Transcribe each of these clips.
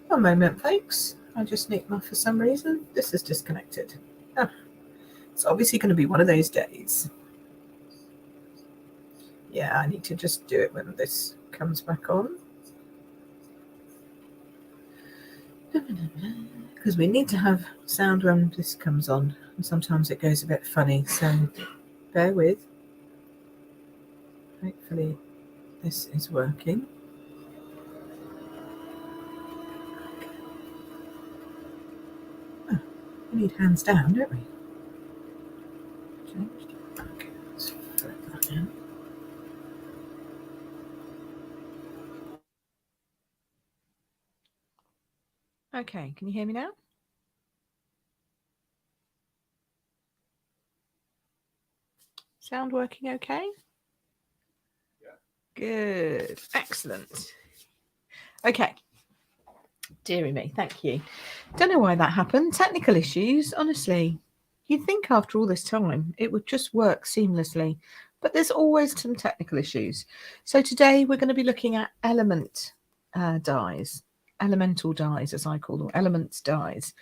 One moment, folks. I just nicked off for some reason. This is disconnected. Ah, it's obviously going to be one of those days. Yeah, I need to just do it when this comes back on. Because we need to have sound when this comes on. And sometimes it goes a bit funny, so bear with. Hopefully this is working. Oh, we need hands down, don't we? Changed. Okay, let's flip that in. Okay, can you hear me now? Sound working okay? Yeah. Good. Excellent. Okay. Deary me, thank you. Don't know why that happened. Technical issues, honestly. You'd think after all this time it would just work seamlessly, but there's always some technical issues. So today we're going to be looking at element dies, elemental dies as I call them, elements dies.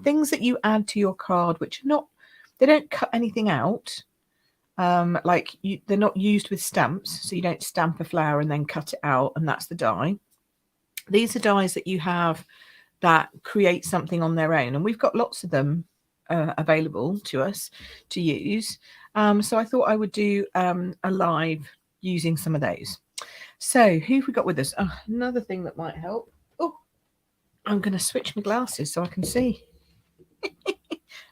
Things that you add to your card which are not, they don't cut anything out. They're not used with stamps, so you don't stamp a flower and then cut it out and that's the die. These are dies that you have that create something on their own, and we've got lots of them available to us to use. So I thought I would do a live using some of those. So who have we got with us? Oh, another thing that might help. Oh, I'm going to switch my glasses so I can see.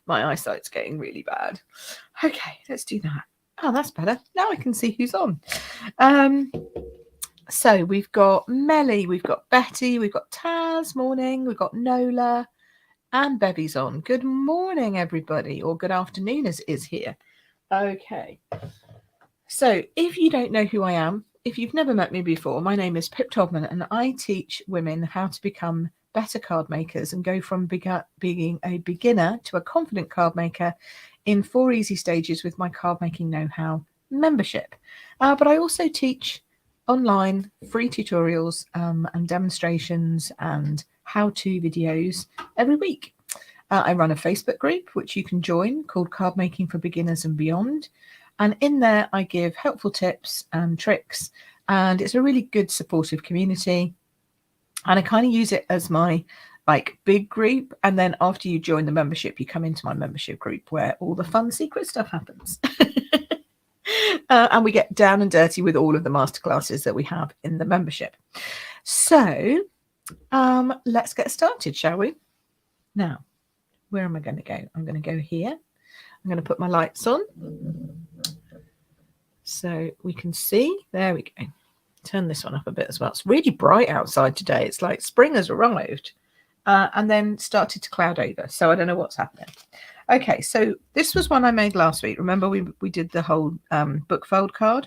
My eyesight's getting really bad. Okay, let's do that. Oh, that's better. Now I can see who's on. So we've got Melly, we've got Betty, we've got Taz, morning, we've got Nola, and Bevy's on. Good morning, everybody, or good afternoon as it is here. Okay. So if you don't know who I am, if you've never met me before, my name is Pip Todman, and I teach women how to become better card makers and go from being a beginner to a confident card maker in 4 easy stages with my card making know-how membership. But I also teach online free tutorials and demonstrations and how-to videos every week. I run a Facebook group which you can join called Card Making for Beginners and Beyond, and in there I give helpful tips and tricks, and it's a really good supportive community, and I kind of use it as my big group, and then after you join the membership you come into my membership group where all the fun secret stuff happens. And we get down and dirty with all of the masterclasses that we have in the membership. So let's get started, shall we? Now, where am I going to go? I'm going to go here. I'm going to put my lights on so we can see. There we go. Turn this one up a bit as well. It's really bright outside today. It's like spring has arrived and then started to cloud over. So I don't know what's happening. Okay, so this was one I made last week. Remember we did the whole book fold card.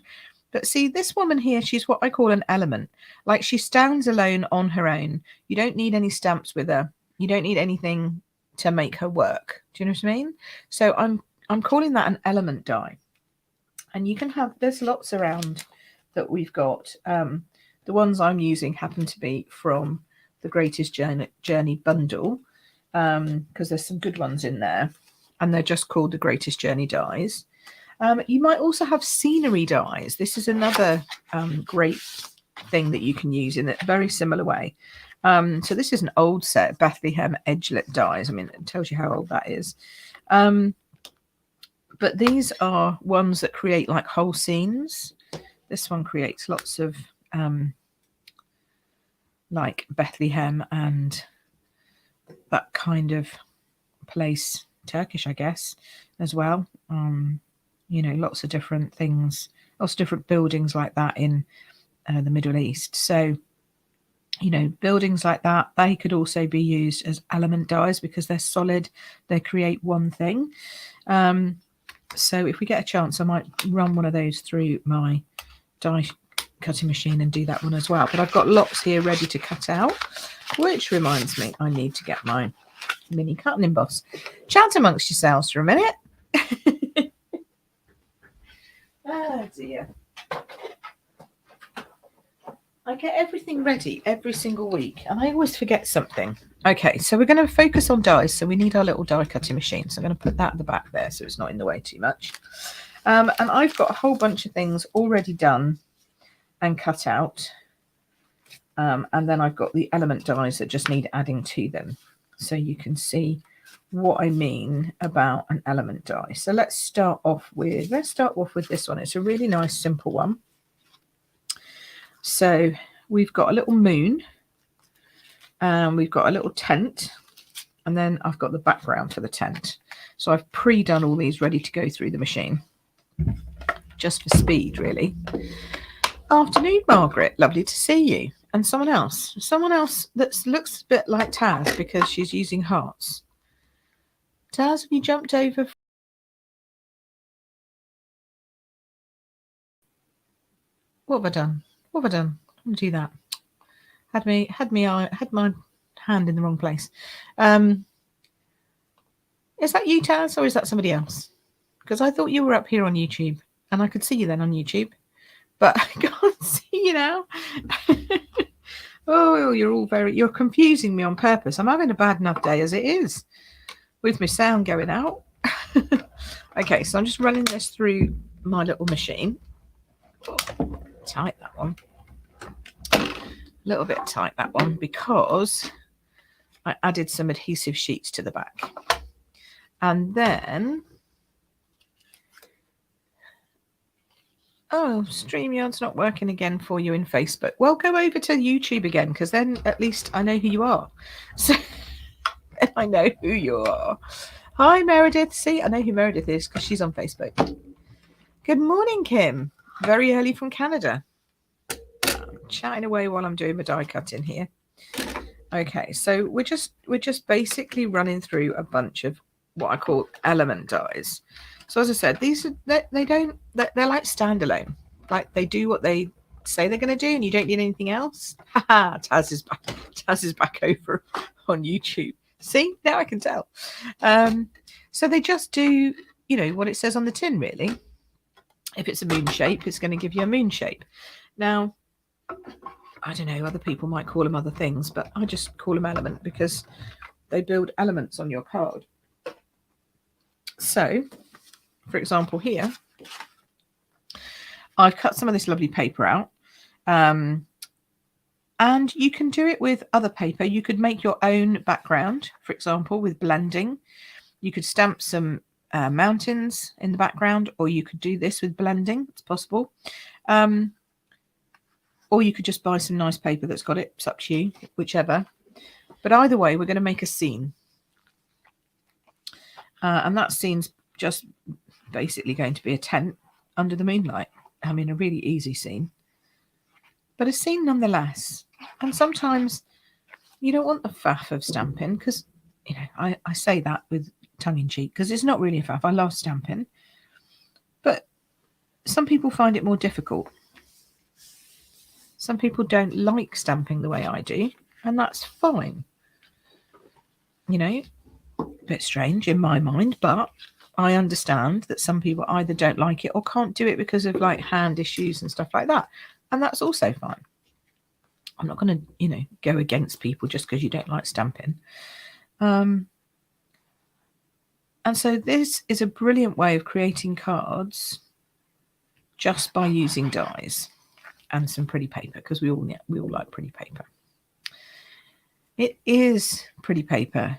But see, this woman here, she's what I call an element. Like, she stands alone on her own. You don't need any stamps with her. You don't need anything to make her work. Do you know what I mean? So I'm calling that an element die. And you can have, there's lots around that we've got. The ones I'm using happen to be from the Greatest Journey bundle, because there's some good ones in there, and they're just called the Greatest Journey dies. You might also have scenery dies. This is another great thing that you can use in a very similar way. So this is an old set, Bethlehem Edgelit dies. I mean, it tells you how old that is. But these are ones that create like whole scenes. This one creates lots of like Bethlehem and that kind of place, Turkish, I guess, as well. You know, lots of different things, lots of different buildings like that in the Middle East. So, you know, buildings like that, they could also be used as element dies because they're solid. They create one thing. So if we get a chance, I might run one of those through my die cutting machine and do that one as well. But I've got lots here ready to cut out, which reminds me I need to get my mini cut emboss. Chat amongst yourselves for a minute. Oh dear. I get everything ready every single week and I always forget something. Okay, so we're going to focus on dies. So we need our little die cutting machine. So I'm going to put that at the back there so it's not in the way too much. And I've got a whole bunch of things already done and cut out. And then I've got the element dies that just need adding to them. So you can see what I mean about an element die. So let's start off with this one. It's a really nice simple one. So we've got a little moon and we've got a little tent, and then I've got the background for the tent. So I've pre-done all these ready to go through the machine just for speed, really. Afternoon, Margaret, lovely to see you. And someone else that looks a bit like Taz because she's using hearts. Taz, have you jumped over? What have I done? What have I done? I'm gonna do that. Had my hand in the wrong place. Is that you, Taz, or is that somebody else? Because I thought you were up here on YouTube, and I could see you then on YouTube, but I can't see you now. Oh, you're confusing me on purpose. I'm having a bad enough day as it is, with my sound going out. Okay, so I'm just running this through my little machine. Oh, tight that one. A little bit tight that one because I added some adhesive sheets to the back. And then, oh, StreamYard's not working again for you in Facebook. Well, go over to YouTube again, because then at least I know who you are. So I know who you are. Hi, Meredith. See, I know who Meredith is because she's on Facebook. Good morning, Kim. Very early from Canada. I'm chatting away while I'm doing my die cutting here. Okay, so we're just basically running through a bunch of what I call element dies. So as I said, these are they're like standalone. Like they do what they say they're going to do, and you don't need anything else. Haha, Taz is back over on YouTube. See, now I can tell. So they just do, you know, what it says on the tin, really. If it's a moon shape, it's going to give you a moon shape. Now, I don't know, other people might call them other things, but I just call them element because they build elements on your card. So, for example, here, I've cut some of this lovely paper out. And you can do it with other paper. You could make your own background, for example, with blending. You could stamp some mountains in the background, or you could do this with blending. It's possible. Or you could just buy some nice paper that's got it. It's up to you, whichever. But either way, we're going to make a scene. And that scene's just basically going to be a tent under the moonlight. I mean, a really easy scene. But a scene nonetheless. And sometimes you don't want the faff of stamping because, you know, I say that with tongue-in-cheek because it's not really a faff. I love stamping. But some people find it more difficult. Some people don't like stamping the way I do, and that's fine. You know, a bit strange in my mind, but I understand that some people either don't like it or can't do it because of like hand issues and stuff like that. And that's also fine. I'm not going to, you know, go against people just because you don't like stamping. And so this is a brilliant way of creating cards just by using dies and some pretty paper, because we all like pretty paper. It is pretty paper.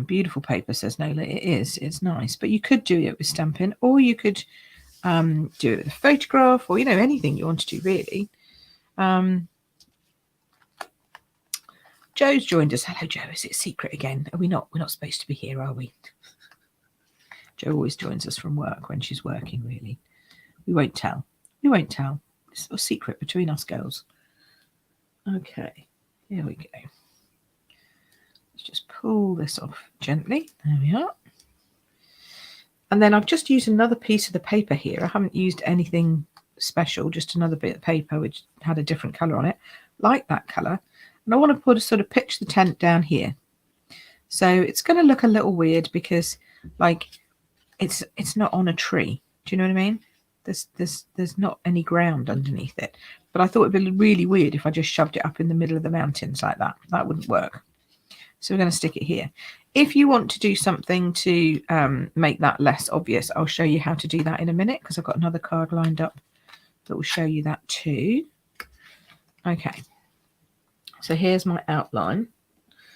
Beautiful paper, says Nola. It is. It's nice. But you could do it with stamping, or you could do it with a photograph, or, you know, anything you want to do, really. Joe's joined us. Hello, Joe. Is it secret again? Are we not? We're not supposed to be here, are we? Joe always joins us from work when she's working, really. We won't tell. We won't tell. It's a secret between us girls. Okay. Here we go. Let's just pull this off gently. There we are. And then I've just used another piece of the paper here. I haven't used anything special, just another bit of paper which had a different colour on it, like that colour. And I want to put a sort of pitch the tent down here. So it's going to look a little weird because, like, it's not on a tree. Do you know what I mean? There's not any ground underneath it. But I thought it'd be really weird if I just shoved it up in the middle of the mountains like that. That wouldn't work. So we're going to stick it here. If you want to do something to make that less obvious, I'll show you how to do that in a minute, because I've got another card lined up that will show you that too. Okay, so here's my outline.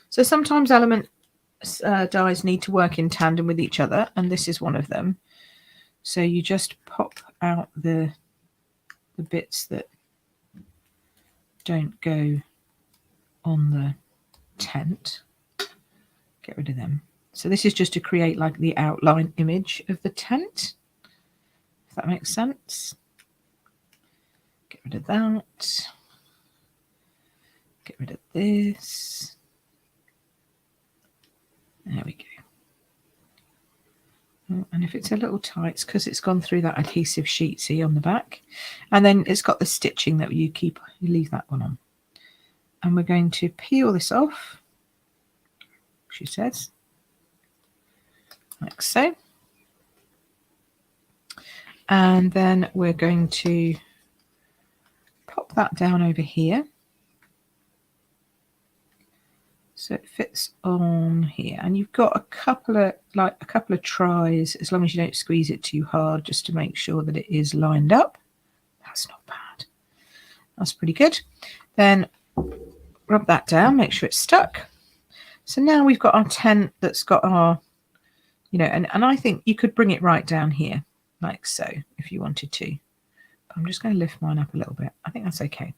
So sometimes element dies need to work in tandem with each other, and this is one of them. So you just pop out the bits that don't go on the tent. Get rid of them. So this is just to create like the outline image of the tent, if that makes sense. Get rid of that. Get rid of this. There we go. Oh, and if it's a little tight, it's because it's gone through that adhesive sheet, see, on the back. And then it's got the stitching that you leave that one on. And we're going to peel this off, she says, like so. And then we're going to pop that down over here, so it fits on here. And you've got a couple of tries, as long as you don't squeeze it too hard, just to make sure that it is lined up. That's not bad. That's pretty good. Then rub that down, make sure it's stuck. So now we've got our tent that's got our, and I think you could bring it right down here, like so, if you wanted to. I'm just going to lift mine up a little bit. I think that's okay.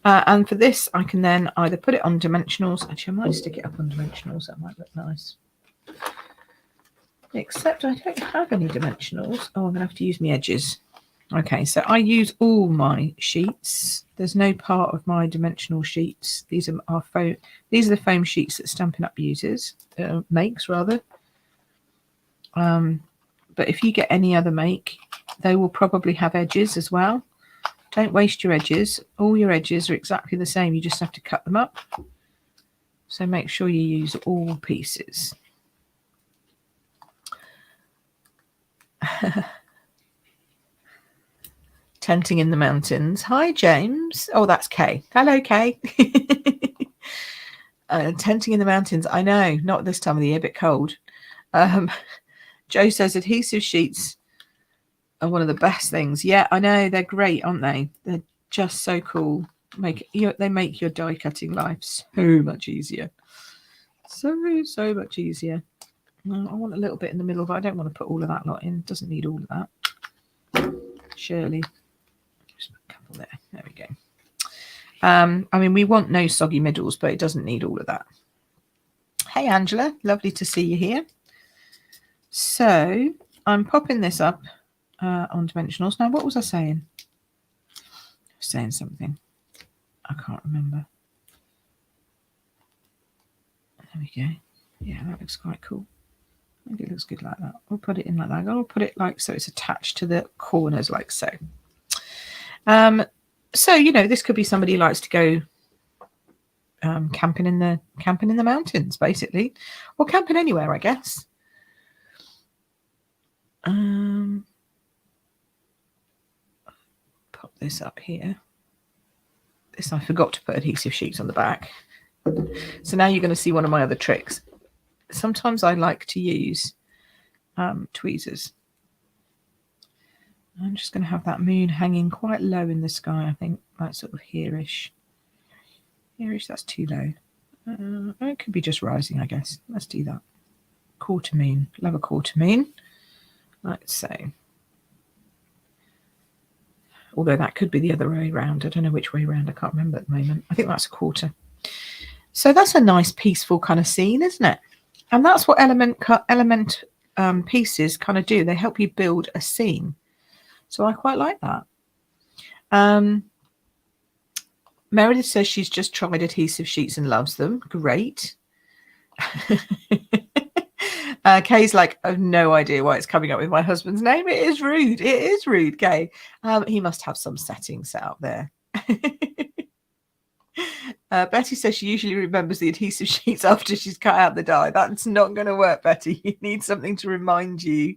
And for this, I can then either put it on dimensionals. Actually, I might stick it up on dimensionals. That might look nice. Except I don't have any dimensionals. Oh, I'm going to have to use my edges. Okay, so I use all my sheets. There's no part of my dimensional sheets. These are the foam sheets that Stampin' Up makes rather. But if you get any other make, they will probably have edges as well. Don't waste your edges. All your edges are exactly the same. You just have to cut them up. So make sure you use all pieces. Tenting in the mountains. Hi, James. Oh, that's Kay. Hello, Kay. Tenting in the mountains. I know, not this time of the year, a bit cold. Joe says adhesive sheets are one of the best things. Yeah, I know, they're great, aren't they? They're just so cool. They make your die cutting life so much easier. So much easier. I want a little bit in the middle, but I don't want to put all of that lot in. Doesn't need all of that. Shirley. Just put a couple there. There we go. I mean, we want no soggy middles, but it doesn't need all of that. Hey, Angela. Lovely to see you here. So I'm popping this up on dimensionals. Now, what was I saying? I was saying something. I can't remember. There we go. Yeah, that looks quite cool. I think it looks good like that. We'll put it in like that. I'll put it like so it's attached to the corners like so. So, this could be somebody who likes to go camping in the mountains, basically. Or camping anywhere, I guess. Pop this up here. This I forgot to put adhesive sheets on the back. So now you're going to see one of my other tricks. Sometimes I like to use tweezers. I'm just going to have that moon hanging quite low in the sky, I think, like sort of here-ish. Here-ish, that's too low. It could be just rising, I guess. Let's do that. Quarter moon. Love a quarter moon. Like so. Although that could be the other way around. I don't know which way around. I can't remember at the moment. I think that's a quarter. So that's a nice, peaceful kind of scene, isn't it? And that's what element pieces kind of do. They help you build a scene. So I quite like that. Meredith says she's just tried adhesive sheets and loves them. Great. Kay's like, I have no idea why it's coming up with my husband's name. It is rude. It is rude, Kay. He must have some settings set up there. Betty says she usually remembers the adhesive sheets after she's cut out the die. That's not going to work, Betty. You need something to remind you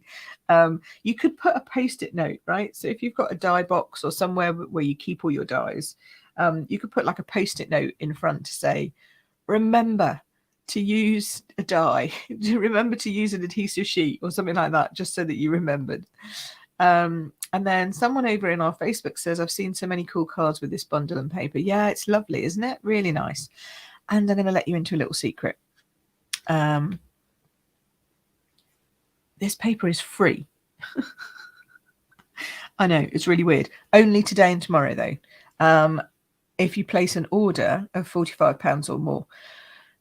You could put a post-it note, right? So if you've got a die box or somewhere where you keep all your dies, you could put like a post-it note in front to say, remember to use a die, remember to use an adhesive sheet or something like that, just so that you remembered. And then someone over in our Facebook says, I've seen so many cool cards with this bundle and paper. Yeah, it's lovely, isn't it? Really nice. And I'm going to let you into a little secret. This paper is free. I know, it's really weird. Only today and tomorrow, though, if you place an order of £45 or more.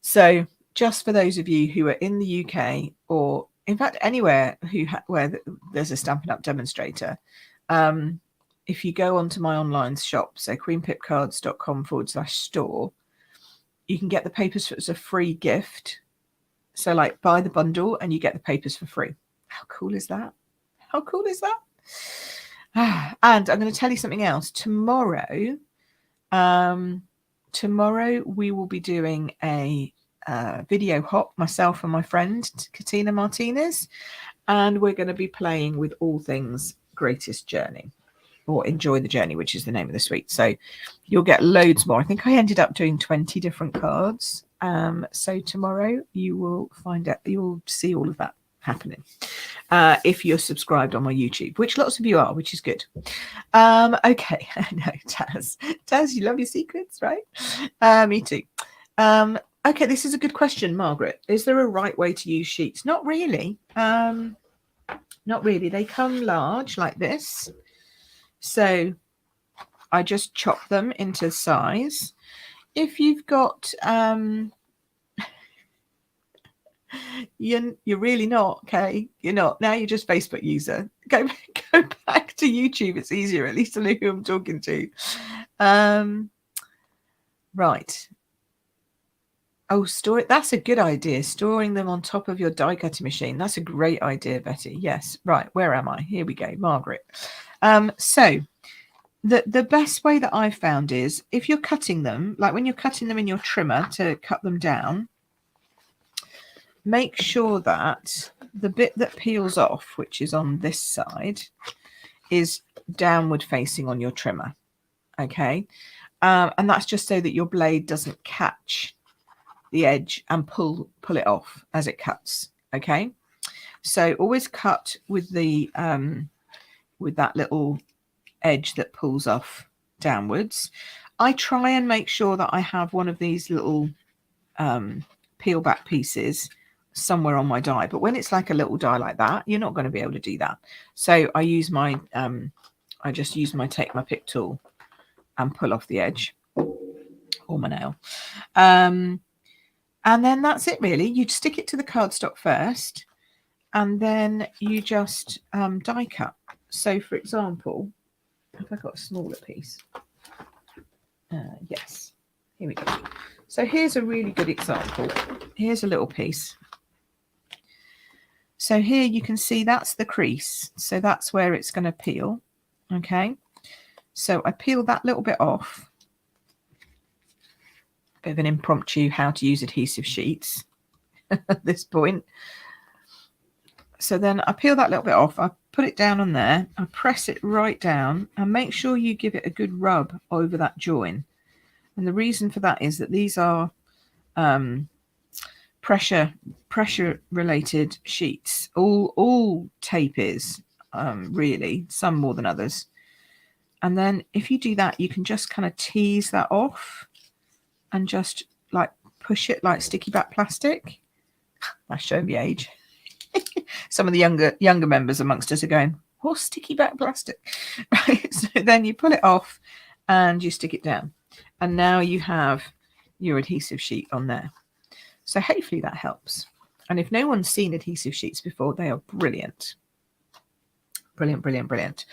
So just for those of you who are in the UK, or in fact anywhere where there's a Stampin' Up demonstrator, if you go onto my online shop, so queenpipcards.com/store, you can get the papers as a free gift. So like buy the bundle and you get the papers for free. How cool is that? How cool is that? And I'm going to tell you something else. Tomorrow we will be doing a video hop, myself and my friend Katina Martinez, and we're going to be playing with all things Greatest Journey, or Enjoy the Journey, which is the name of the suite. So you'll get loads more. I think I ended up doing 20 different cards. So tomorrow you will find out, you'll see all of that happening if you're subscribed on my YouTube, which lots of you are, which is good. Okay. No, Taz, you love your secrets, right? Me too. Okay, this is a good question, Margaret. Is there a right way to use sheets? Not really. Not really. They come large like this. So I just chop them into size. If you've got you're really not, okay? You're not. Now you're just Facebook user. Go back to YouTube. It's easier. At least I know who I'm talking to. Right. Oh, store it. That's a good idea. Storing them on top of your die cutting machine. That's a great idea, Betty. Yes. Right. Where am I? Here we go. Margaret. So the best way that I've found is if you're cutting them, like when you're cutting them in your trimmer to cut them down, make sure that the bit that peels off, which is on this side, is downward facing on your trimmer. Okay. And that's just so that your blade doesn't catch the edge and pull it off as it cuts. Okay. So always cut with the with that little edge that pulls off downwards. I try and make sure that I have one of these little peel back pieces somewhere on my die, but when it's like a little die like that, you're not going to be able to do that. So I use my I just use my take my pick tool and pull off the edge or my nail, and then that's it really. You stick it to the cardstock first and then you just die cut. So for example, have I got a smaller piece? Yes, here we go. So here's a really good example. Here's a little piece. So here you can see that's the crease. So that's where it's going to peel. Okay. So I peel that little bit off. Bit of an impromptu how to use adhesive sheets at this point. So then I peel that little bit off. I put it down on there. I press it right down and make sure you give it a good rub over that join. And the reason for that is that these are pressure related sheets. All tape is really, some more than others. And then if you do that, you can just kind of tease that off and just like push it like sticky back plastic. That's showing me age. Some of the younger members amongst us are going, oh, sticky back plastic. Right. So then you pull it off and you stick it down. And now you have your adhesive sheet on there. So hopefully that helps. And if no one's seen adhesive sheets before, they are brilliant. Brilliant, brilliant, brilliant.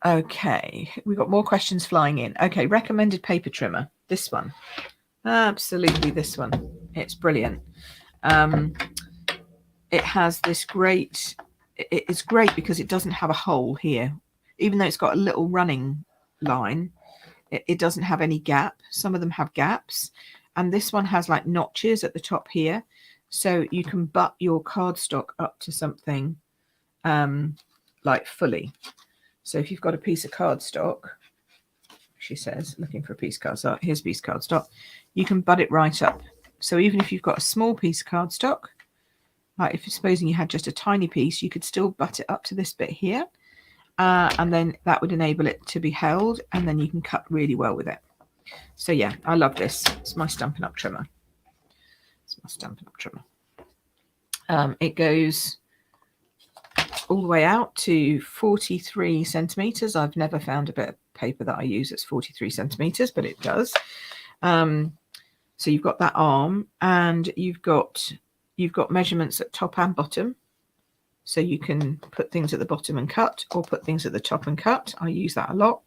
Okay, we've got more questions flying in. Okay, recommended paper trimmer. This one. Absolutely this one. It's brilliant. It has this great... It's great because it doesn't have a hole here. Even though it's got a little running line, it doesn't have any gap. Some of them have gaps. And this one has like notches at the top here. so you can butt your cardstock up to something like fully. So if you've got a piece of cardstock, she says, looking for a piece of cardstock, here's a piece of cardstock, you can butt it right up. So even if you've got a small piece of cardstock, like if you're supposing you had just a tiny piece, you could still butt it up to this bit here, and then that would enable it to be held, and then you can cut really well with it. So yeah, I love this. It's my Stampin' Up trimmer. It's my Stampin' Up trimmer. It goes all the way out to 43 centimeters. I've never found a bit of paper that I use that's 43 centimeters, but it does. So you've got that arm, and you've got measurements at top and bottom, so you can put things at the bottom and cut, or put things at the top and cut. I use that a lot.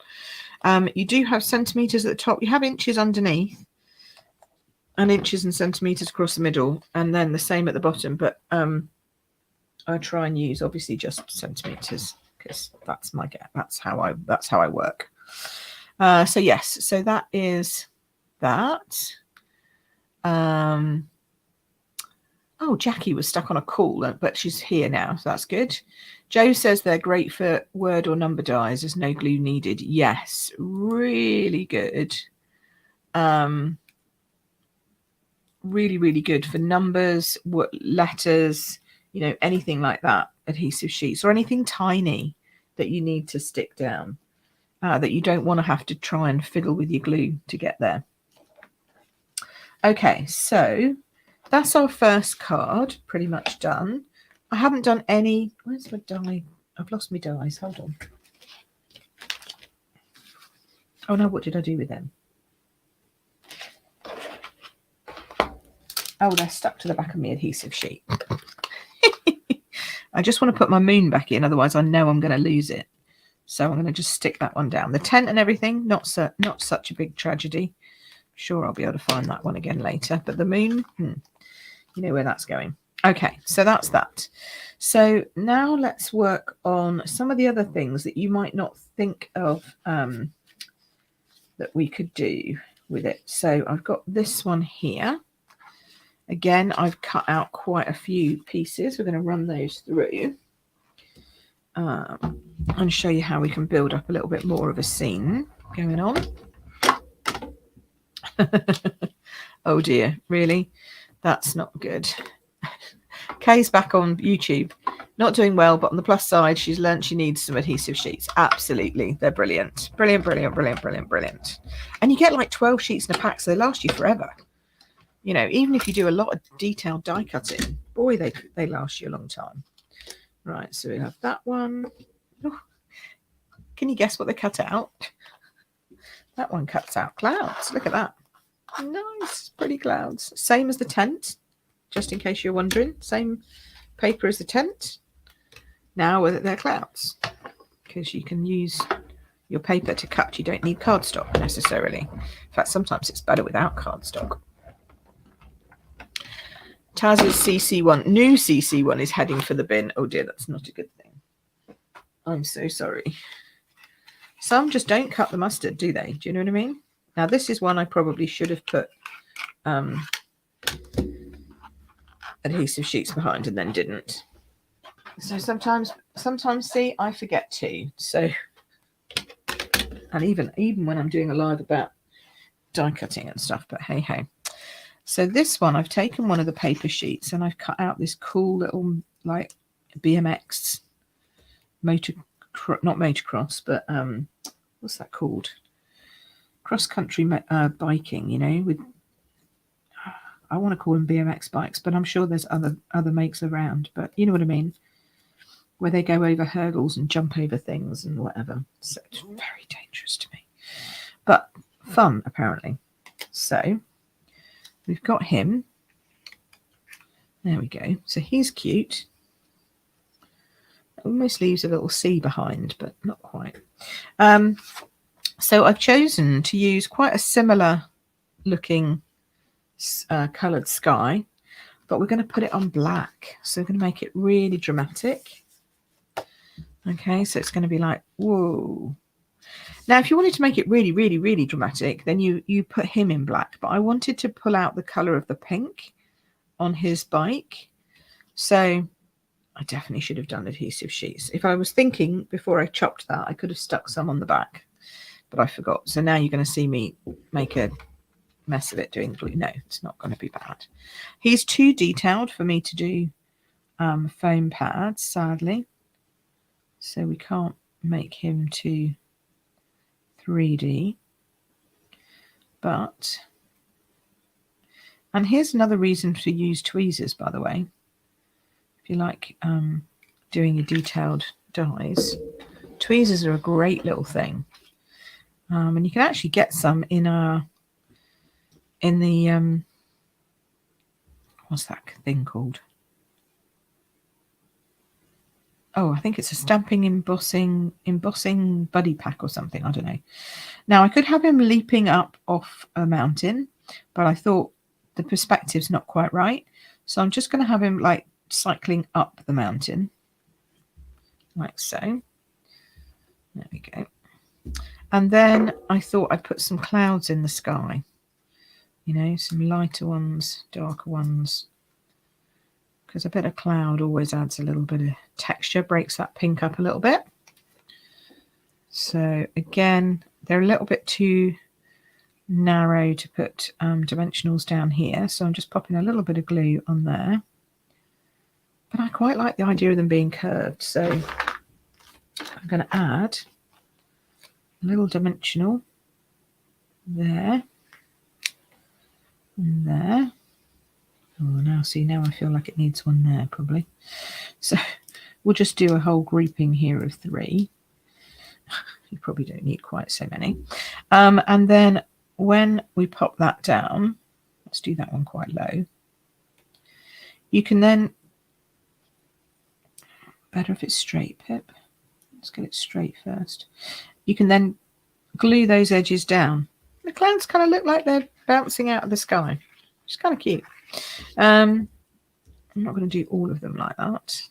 You do have centimeters at the top. You have inches underneath, and inches and centimeters across the middle, and then the same at the bottom. But I try and use obviously just centimeters, because that's how I work. So yes, so that is that. Oh, Jackie was stuck on a call, but she's here now, so that's good. Joe says they're great for word or number dies. There's no glue needed. Yes, really good. Really, really good for numbers, letters, you know, anything like that, adhesive sheets, or anything tiny that you need to stick down, that you don't want to have to try and fiddle with your glue to get there. Okay, so that's our first card, pretty much done. I haven't done any. Where's my die? I've lost my dies. Hold on. Oh no, what did I do with them? Oh, they're stuck to the back of my adhesive sheet. I just want to put my moon back in, otherwise I know I'm going to lose it. So I'm going to just stick that one down. The tent and everything, not such a big tragedy. Sure, I'll be able to find that one again later. But the moon, you know where that's going. Okay, so that's that. So now let's work on some of the other things that you might not think of that we could do with it. So I've got this one here. Again, I've cut out quite a few pieces. We're going to run those through and show you how we can build up a little bit more of a scene going on. Oh dear, really? That's not good. Kay's back on YouTube. Not doing well, but on the plus side, she's learned she needs some adhesive sheets. Absolutely. They're brilliant. Brilliant, brilliant, brilliant, brilliant, brilliant. And you get like 12 sheets in a pack, so they last you forever. You know, even if you do a lot of detailed die cutting, boy, they last you a long time. Right, so we have that one. Oh, can you guess what they cut out? That one cuts out clouds. Look at that. Nice, pretty clouds. Same as the tent, just in case you're wondering. Same paper as the tent. Now they're clouds, because you can use your paper to cut. You don't need cardstock necessarily. In fact, sometimes it's better without cardstock. Taz's CC1, new CC1 is heading for the bin. Oh dear, that's not a good thing. I'm so sorry. Some just don't cut the mustard, do they? Do you know what I mean? Now this is one I probably should have put adhesive sheets behind and then didn't. So sometimes see, I forget to. So, and even when I'm doing a live about die cutting and stuff, but hey ho. So this one, I've taken one of the paper sheets and I've cut out this cool little like BMX not motocross, but what's that called? Cross country biking, you know, with I want to call them BMX bikes, but I'm sure there's other makes around, but you know what I mean, where they go over hurdles and jump over things and whatever. So it's very dangerous to me, but fun apparently. So we've got him. There we go. So he's cute. Almost leaves a little C behind, but not quite. So I've chosen to use quite a similar looking coloured sky, but we're going to put it on black. So we're going to make it really dramatic. Okay, so it's going to be like, whoa. Now, if you wanted to make it really, really, really dramatic, then you put him in black. But I wanted to pull out the colour of the pink on his bike. So I definitely should have done adhesive sheets. If I was thinking before I chopped that, I could have stuck some on the back, but I forgot. So now you're going to see me make a mess of it doing glue. No, it's not going to be bad. He's too detailed for me to do foam pads, sadly. So we can't make him too 3D. But, and here's another reason to use tweezers, by the way. If you like doing your detailed dies, tweezers are a great little thing. And you can actually get some in the what's that thing called? Oh, I think it's a stamping embossing buddy pack or something. I don't know. Now I could have him leaping up off a mountain, but I thought the perspective's not quite right. So I'm just going to have him like cycling up the mountain, like so. There we go. And then I thought I'd put some clouds in the sky. You know, some lighter ones, darker ones. Because a bit of cloud always adds a little bit of texture, breaks that pink up a little bit. So again, they're a little bit too narrow to put dimensionals down here. So I'm just popping a little bit of glue on there. But I quite like the idea of them being curved. So I'm going to add a little dimensional there and there. Oh, now see, now I feel like it needs one there probably. So we'll just do a whole grouping here of 3. You probably don't need quite so many. And then when we pop that down, let's do that one quite low. You can then, better if it's straight, Pip. Let's get it straight first. You can then glue those edges down. The clouds kind of look like they're bouncing out of the sky. It's kind of cute. I'm not going to do all of them like that.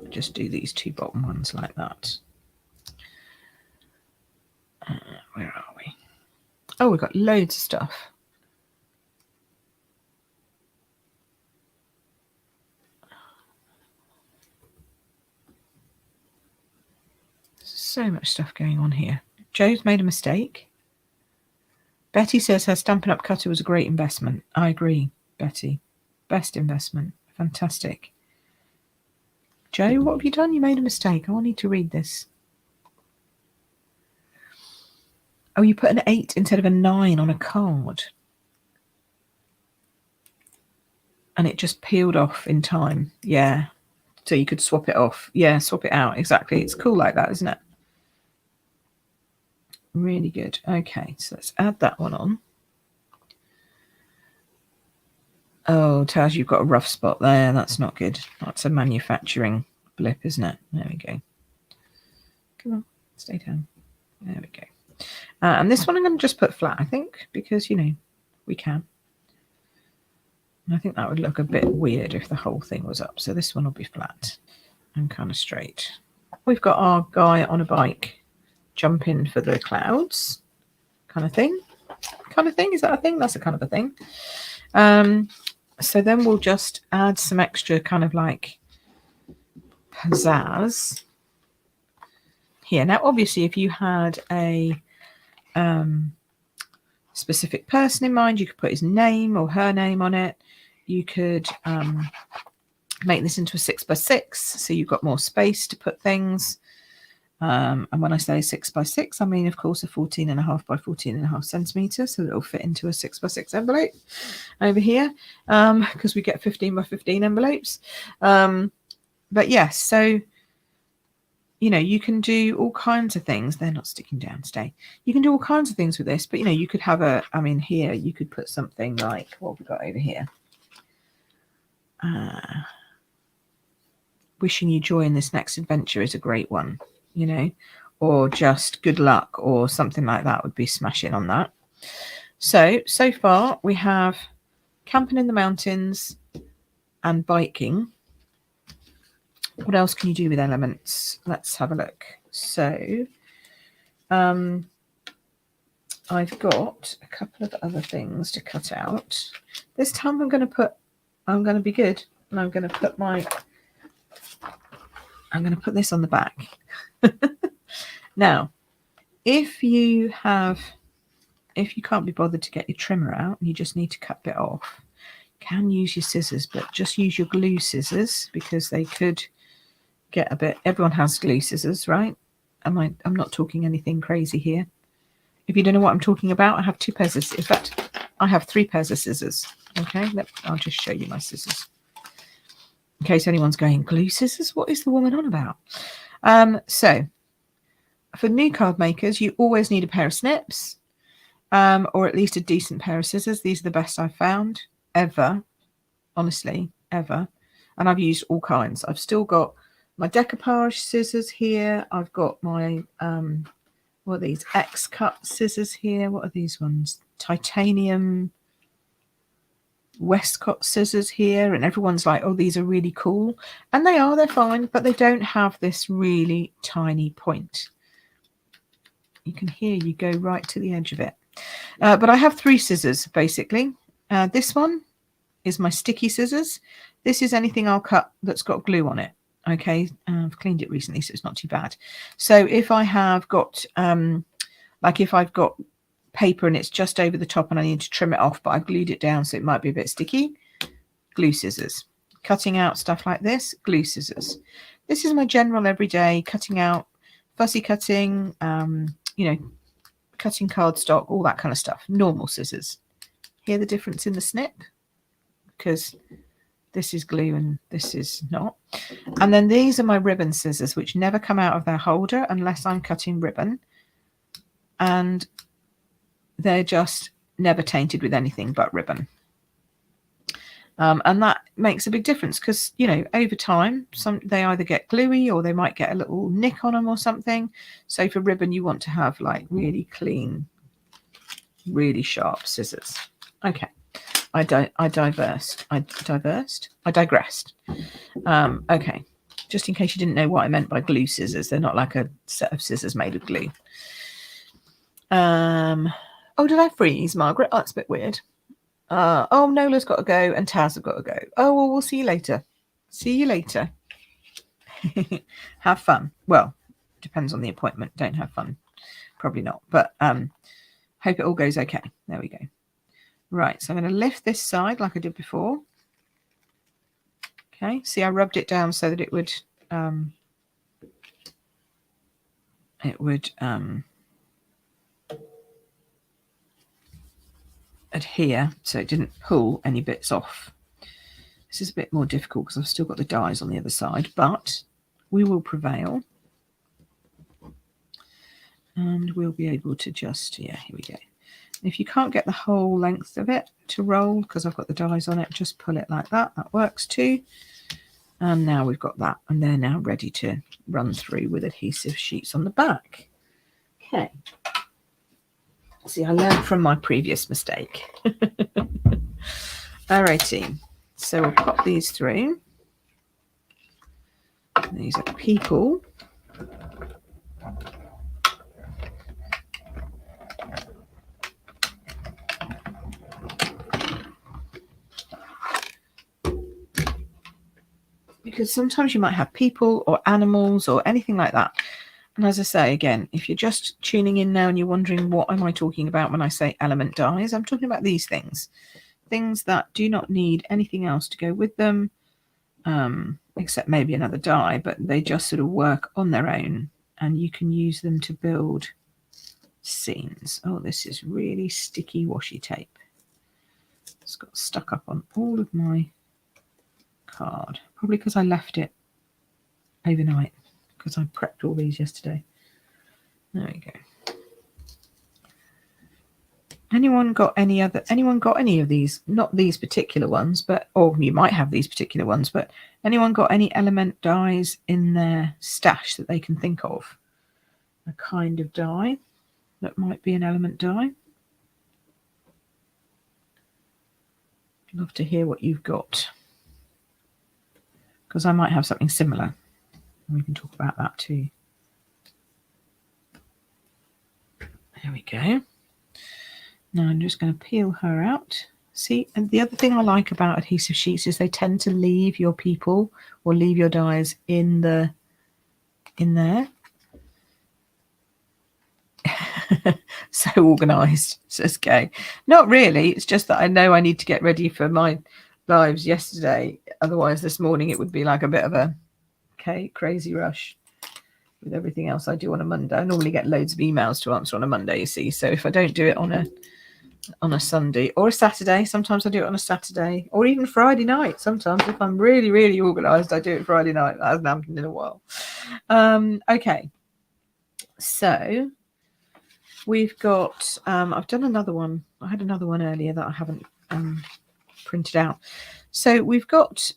Just do these 2 bottom ones like that. Where are we? Oh, we've got loads of stuff. So much stuff going on here. Joe's made a mistake. Betty says her Stampin' Up cutter was a great investment. I agree, Betty. Best investment. Fantastic. Joe, what have you done? You made a mistake. I need to read this. Oh, you put an 8 instead of a 9 on a card. And it just peeled off in time. Yeah. So you could swap it off. Yeah, swap it out. Exactly. It's cool like that, isn't it? Really good. Okay, so let's add that one on. Oh, Taz, you've got a rough spot there. That's not good. That's a manufacturing blip, isn't it? There we go. Come on, stay down. There we go. And this one I'm going to just put flat, I think, because, you know, we can. And I think that would look a bit weird if the whole thing was up. So this one will be flat and kind of straight. We've got our guy on a bike jumping for the clouds kind of thing. Is that a thing? That's a kind of a thing. So then we'll just add some extra kind of like pizzazz here. Now, obviously, if you had a specific person in mind, you could put his name or her name on it. You could make this into a 6x6, so you've got more space to put things. And when I say 6x6, I mean, of course, a 14.5 by 14.5 centimetres, so it'll fit into a 6x6 envelope over here, because we get 15 by 15 envelopes. But yes, so, you know, you can do all kinds of things. They're not sticking down, stay. You can do all kinds of things with this, but, you know, you could have a, I mean, here, you could put something like, what have we got over here? Wishing you joy in this next adventure is a great one. You know, or just good luck or something like that would be smashing on that. So far we have camping in the mountains and biking. What else can you do with elements? Let's have a look. So I've got a couple of other things to cut out. This time I'm going to be good, and I'm going to put this on the back. Now, if you can't be bothered to get your trimmer out and you just need to cut a bit off, you can use your scissors, but just use your glue scissors because they could get a bit. Everyone has glue scissors, right? I'm not talking anything crazy here. If you don't know what I'm talking about, I have 2 pairs of, in fact, I have 3 pairs of scissors. Okay, I'll just show you my scissors. In case anyone's going, glue scissors? What is the woman on about? So, for new card makers, you always need a pair of snips, or at least a decent pair of scissors. These are the best I've found ever, honestly, ever. And I've used all kinds. I've still got my decoupage scissors here. I've got my, what are these? X-cut scissors here. What are these ones? Titanium Westcott scissors here. And everyone's like, oh, these are really cool. And they are, they're fine, but they don't have this really tiny point. You can hear you go right to the edge of it. But I have 3 scissors, basically. This one is my sticky scissors. This is anything I'll cut that's got glue on it. Okay, I've cleaned it recently, so it's not too bad. So if I have got, like if I've got paper and it's just over the top and I need to trim it off, but I've glued it down so it might be a bit sticky, glue scissors. Cutting out stuff like this, glue scissors. This is my general everyday cutting out, fussy cutting, you know, cutting cardstock, all that kind of stuff. Normal scissors. Hear the difference in the snip? Because this is glue and this is not. And then these are my ribbon scissors, which never come out of their holder unless I'm cutting ribbon. And they're just never tainted with anything but ribbon. And that makes a big difference because, you know, over time, they either get gluey or they might get a little nick on them or something. So for ribbon, you want to have like really clean, really sharp scissors. Okay. I digressed. Okay. Just in case you didn't know what I meant by glue scissors. They're not like a set of scissors made of glue. Oh, did I freeze, Margaret? Oh, that's a bit weird. Oh, Nola's got to go and Taz have got to go. Oh, well, we'll see you later. See you later. Have fun. Well, depends on the appointment. Don't have fun. Probably not. But hope it all goes okay. There we go. Right, so I'm going to lift this side like I did before. Okay, see I rubbed it down so that it would adhere, so it didn't pull any bits off. This is a bit more difficult because I've still got the dies on the other side, but we will prevail. And we'll be able to just, yeah, here we go. If you can't get the whole length of it to roll because I've got the dies on it, just pull it like that. That works too. And now we've got that, and they're now ready to run through with adhesive sheets on the back. Okay. See, I learned from my previous mistake. Alrighty. So we'll pop these through. These are people. Because sometimes you might have people or animals or anything like that. And as I say, again, if you're just tuning in now and you're wondering what am I talking about when I say element dies, I'm talking about these things. Things that do not need anything else to go with them, except maybe another die, but they just sort of work on their own and you can use them to build scenes. Oh, this is really sticky washi tape. It's got stuck up on all of my card, probably because I left it overnight because I prepped all these yesterday. There we go. Anyone got any of these? Not these particular ones, but, or you might have these particular ones, but anyone got any element dies in their stash that they can think of? A kind of die that might be an element die. I'd love to hear what you've got, because I might have something similar. We can talk about that too. There we go. Now I'm just going to peel her out. See, and the other thing I like about adhesive sheets is they tend to leave your people or leave your dies in there. So organised, says Gay. Not really. It's just that I know I need to get ready for my lives yesterday. Otherwise, this morning it would be like a bit of a crazy rush with everything else I do on a Monday. I normally get loads of emails to answer on a Monday, you see. So if I don't do it on a Sunday or a Saturday, sometimes I do it on a Saturday, or even Friday night. Sometimes if I'm really, really organised, I do it Friday night. That hasn't happened in a while. Okay. So we've got, I've done another one. I had another one earlier that I haven't printed out. So we've got,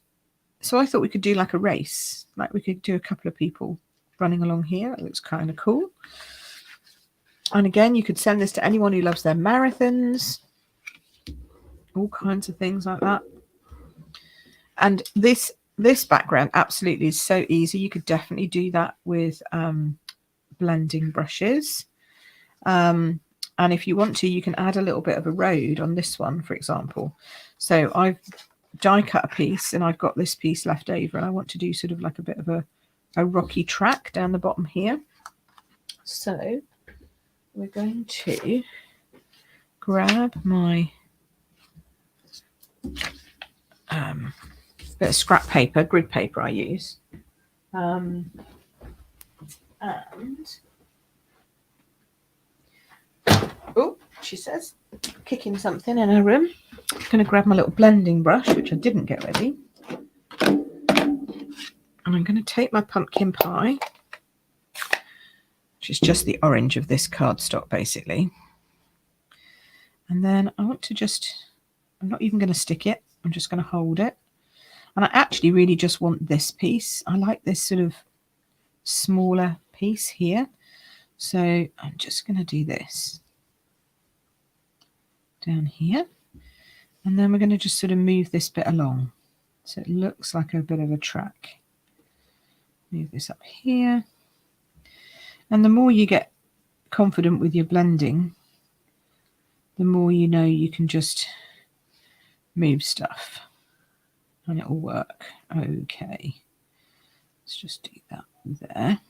so I thought we could do like a race, like we could do a couple of people running along here. It looks kind of cool. And again, you could send this to anyone who loves their marathons, all kinds of things like that. And this background absolutely is so easy. You could definitely do that with blending brushes. And if you want to, you can add a little bit of a road on this one, for example. So I've die cut a piece and I've got this piece left over, and I want to do sort of like a bit of a rocky track down the bottom here. So we're going to grab my bit of scrap paper, grid paper I use, and oh, she says, kicking something in her room. I'm going to grab my little blending brush, which I didn't get ready, and I'm going to take my pumpkin pie, which is just the orange of this cardstock basically, and then I want to just, I'm not even going to stick it, I'm just going to hold it, and I actually really just want this piece. I like this sort of smaller piece here, so I'm just going to do this down here, and then we're going to just sort of move this bit along so it looks like a bit of a track. Move this up here, and the more you get confident with your blending, the more you know you can just move stuff and it will work. Okay, let's just do that there.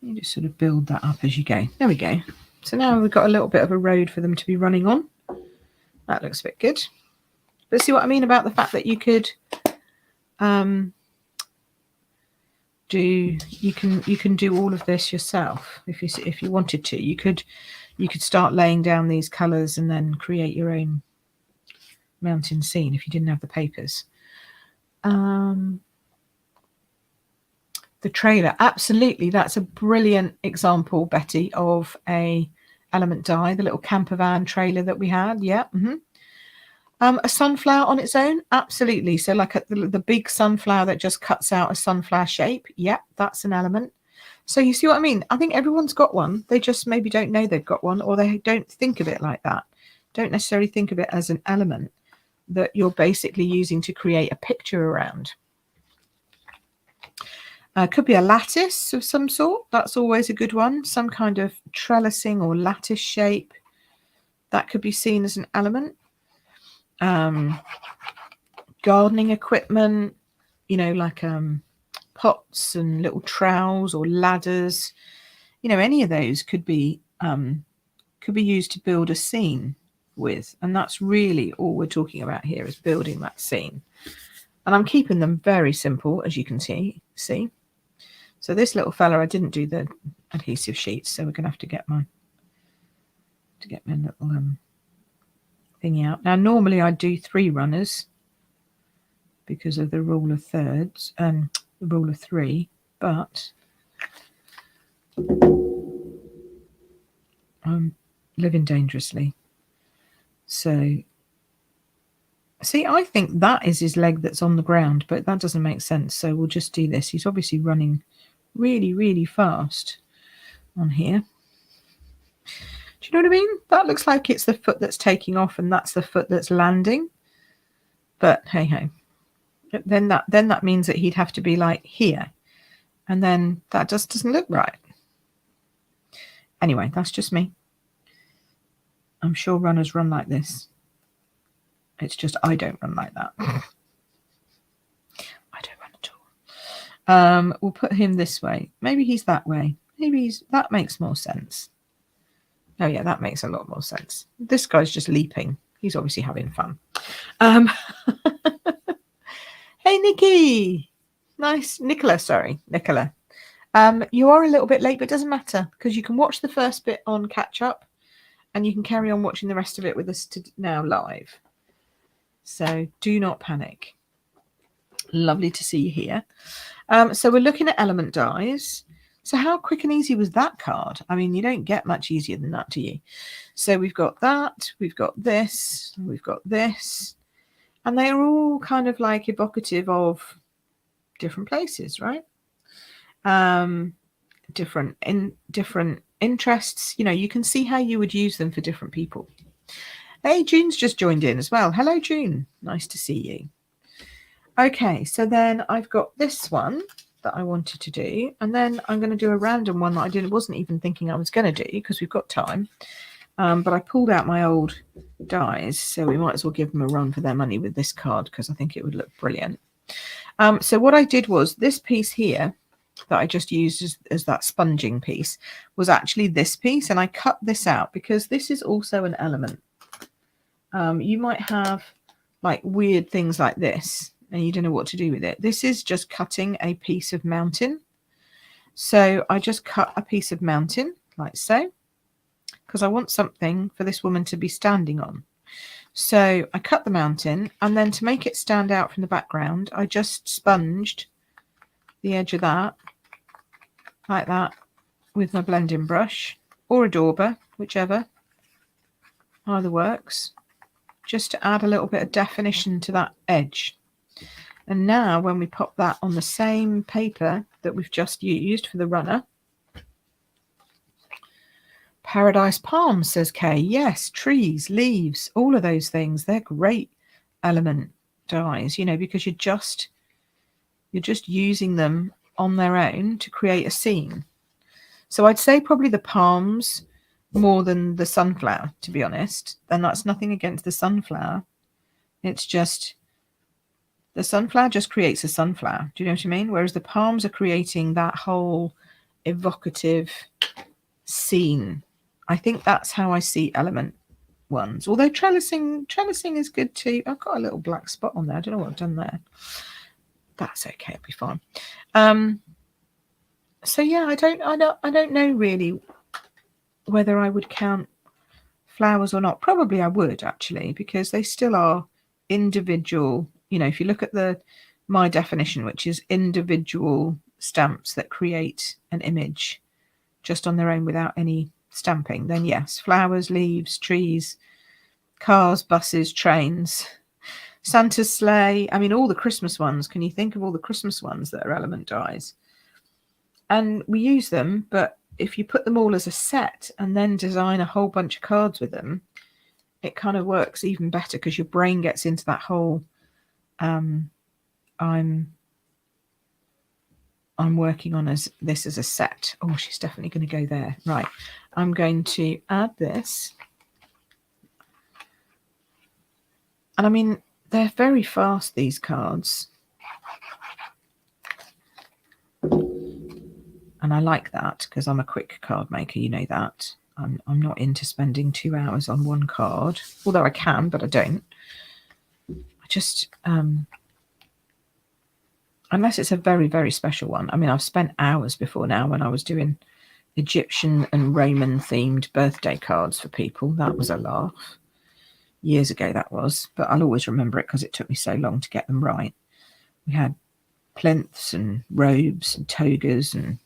You just sort of build that up as you go. There we go. So now we've got a little bit of a road for them to be running on. That looks a bit good. But see what I mean about the fact that you could you can do all of this yourself if you wanted to. You could start laying down these colours and then create your own mountain scene if you didn't have the papers. The trailer, absolutely, that's a brilliant example, Betty, of a element die, the little camper van trailer that we had. Yeah. A sunflower on its own, absolutely. So like the big sunflower that just cuts out a sunflower shape. Yeah, that's an element. So you see what I mean? I think everyone's got one. They just maybe don't know they've got one, or they don't think of it like that. Don't necessarily think of it as an element that you're basically using to create a picture around. Could be a lattice of some sort. That's always a good one. Some kind of trellising or lattice shape. That could be seen as an element. Gardening equipment, you know, like pots and little trowels or ladders. You know, any of those could be used to build a scene with. And that's really all we're talking about here, is building that scene. And I'm keeping them very simple, as you can see. So this little fella, I didn't do the adhesive sheets, so we're going to have to get my little thingy out. Now, normally I do 3 runners because of the rule of thirds, the rule of 3, but I'm living dangerously. So, see, I think that is his leg that's on the ground, but that doesn't make sense. So we'll just do this. He's obviously running really, really fast on here. Do you know what I mean? That looks like it's the foot that's taking off and that's the foot that's landing. But hey ho. Then that means that he'd have to be like here. And then that just doesn't look right. Anyway, that's just me. I'm sure runners run like this. It's just I don't run like that. I don't run at all. We'll put him this way. Maybe he's that way. Maybe that makes more sense. Oh yeah, that makes a lot more sense. This guy's just leaping. He's obviously having fun. Hey, Nikki. Nice. Nicola, sorry. Nicola. You are a little bit late, but it doesn't matter because you can watch the first bit on catch up and you can carry on watching the rest of it with us now live. So do not panic. Lovely to see you here. So we're looking at element dies. So how quick and easy was that card? I mean, you don't get much easier than that, do you? So we've got that, we've got this, we've got this, and they're all kind of like evocative of different places, right? Different interests. You know, you can see how you would use them for different people. Hey, June's just joined in as well. Hello, June. Nice to see you. Okay, so then I've got this one that I wanted to do, and then I'm going to do a random one that I wasn't even thinking I was going to do because we've got time. But I pulled out my old dies, so we might as well give them a run for their money with this card because I think it would look brilliant. So what I did was this piece here that I just used as that sponging piece was actually this piece, and I cut this out because this is also an element. You might have like weird things like this and you don't know what to do with it. This is just cutting a piece of mountain. So I just cut a piece of mountain like so, because I want something for this woman to be standing on. So I cut the mountain, and then to make it stand out from the background, I just sponged the edge of that like that with my blending brush or a dauber, whichever, either works, just to add a little bit of definition to that edge. And now when we pop that on the same paper that we've just used for the runner, Paradise Palms, says Kay. Yes, trees, leaves, all of those things. They're great element dies, you know, because you're just using them on their own to create a scene. So I'd say probably the palms more than the sunflower, to be honest. And that's nothing against the sunflower. It's just the sunflower just creates a sunflower. Do you know what I mean? Whereas the palms are creating that whole evocative scene. I think that's how I see element ones. Although trellising is good too. I've got a little black spot on there. I don't know what I've done there. That's okay. It'll be fine. So yeah, I don't know really whether I would count flowers or not. Probably I would actually, because they still are individual. You know, if you look at my definition, which is individual stamps that create an image just on their own without any stamping, then yes, flowers, leaves, trees, cars, buses, trains, Santa's sleigh. I mean, all the Christmas ones. Can you think of all the Christmas ones that are element dies? And we use them, but if you put them all as a set and then design a whole bunch of cards with them, it kind of works even better because your brain gets into that whole I'm working on this as a set. Oh, she's definitely going to go there. Right. I'm going to add this. And I mean, they're very fast, these cards. And I like that because I'm a quick card maker, you know that. I'm not into spending 2 hours on one card, although I can, but I don't. I just, unless it's a very, very special one. I mean, I've spent hours before now when I was doing Egyptian and Roman themed birthday cards for people. That was a laugh. Years ago that was, but I'll always remember it because it took me so long to get them right. We had plinths and robes and togas and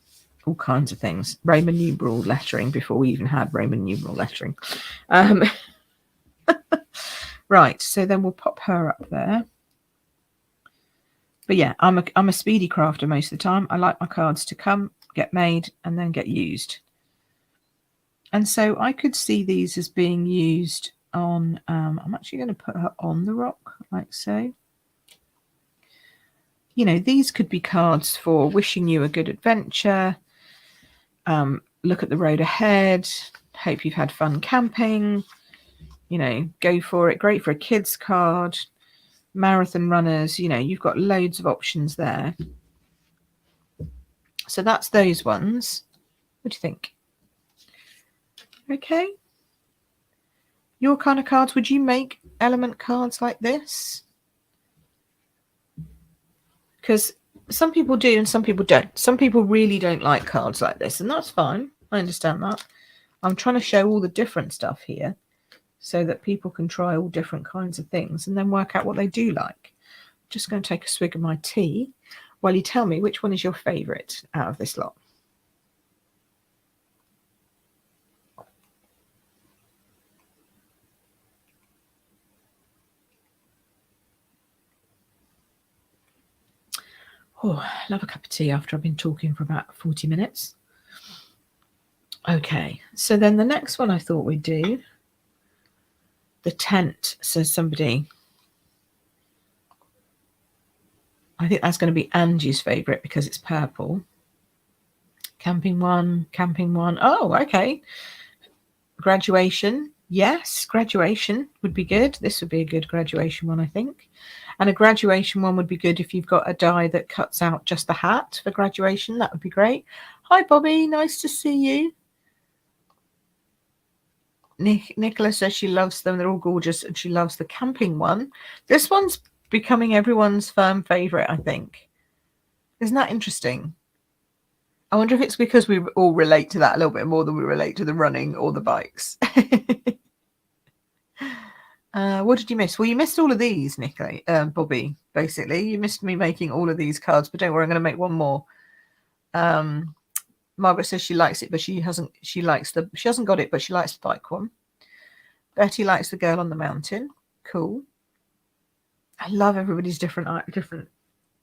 all kinds of things. Roman numeral lettering before we even had Roman numeral lettering. Right, so then we'll pop her up there. But yeah, I'm a speedy crafter most of the time. I like my cards to come, get made, and then get used. And so I could see these as being used on, I'm actually going to put her on the rock, like so. You know, these could be cards for wishing you a good adventure, look at the road ahead. Hope you've had fun camping. You know, go for it. Great for a kids card. Marathon runners, you know, you've got loads of options there. So that's those ones. What do you think? Okay. Your kind of cards, would you make element cards like this? Because some people do and some people don't. Some people really don't like cards like this, and that's fine. I understand that. I'm trying to show all the different stuff here so that people can try all different kinds of things and then work out what they do like. I'm just going to take a swig of my tea while you tell me which one is your favourite out of this lot. Oh, I love a cup of tea after I've been talking for about 40 minutes. Okay, so then the next one I thought we'd do, the tent, says somebody. I think that's going to be Angie's favourite because it's purple. Camping one. Oh, okay. Graduation. Yes, graduation would be good. This would be a good graduation one, I think. And a graduation one would be good if you've got a die that cuts out just the hat for graduation. That would be great. Hi, Bobby. Nice to see you. Nicola says she loves them. They're all gorgeous and she loves the camping one. This one's becoming everyone's firm favourite, I think. Isn't that interesting? I wonder if it's because we all relate to that a little bit more than we relate to the running or the bikes. What did you miss? Well, you missed all of these, Nicola, Bobby, basically. You missed me making all of these cards, but don't worry, I'm going to make one more. Margaret says she likes it, but she hasn't got it, but she likes the bike one. Betty likes the girl on the mountain. Cool. I love everybody's different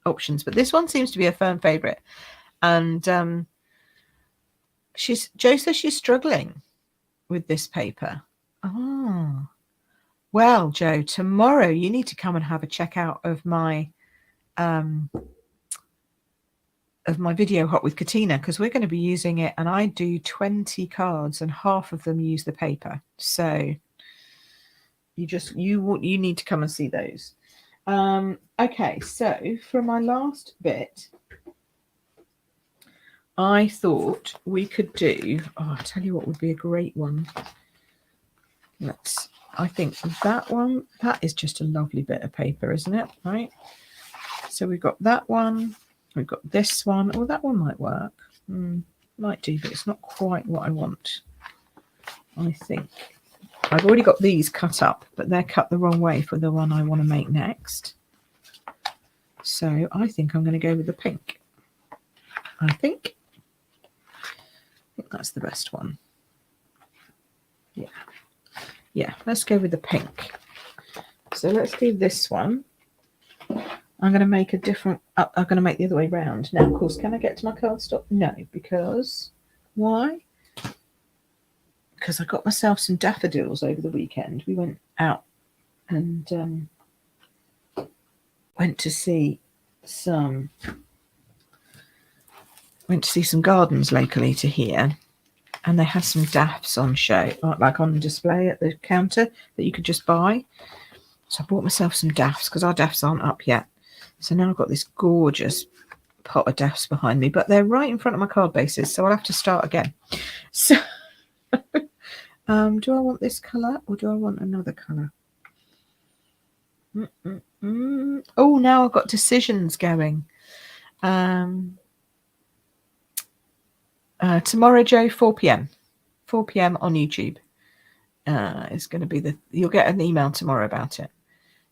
options, but this one seems to be a firm favourite. And Jo says she's struggling with this paper. Oh, well, Jo, tomorrow you need to come and have a check out of my video hot with Katina, because we're going to be using it, and I do 20 cards and half of them use the paper. So you need to come and see those. Okay, so for my last bit, I thought we could do, I'll tell you what would be a great one. I think that one, that is just a lovely bit of paper, isn't it? Right. So we've got that one. We've got this one. Oh, that one might work. Might do, but it's not quite what I want. I think I've already got these cut up, but they're cut the wrong way for the one I want to make next. So I think I'm going to go with the pink. I think that's the best one. Yeah, let's go with the pink. So let's do this one. I'm going to make a different, I'm going to make the other way round. Now, of course, can I get to my cardstock? No, because, why? Because I got myself some daffodils over the weekend. We went out and went to see some gardens locally to here. And they had some daffs on show, like on display at the counter that you could just buy. So I bought myself some daffs because our daffs aren't up yet. So now I've got this gorgeous pot of daffs behind me, but they're right in front of my card bases, so I'll have to start again. So do I want this colour or do I want another colour? Oh, now I've got decisions going. Tomorrow, Jo, 4 p.m. 4 p.m. on YouTube. It's going to be you'll get an email tomorrow about it.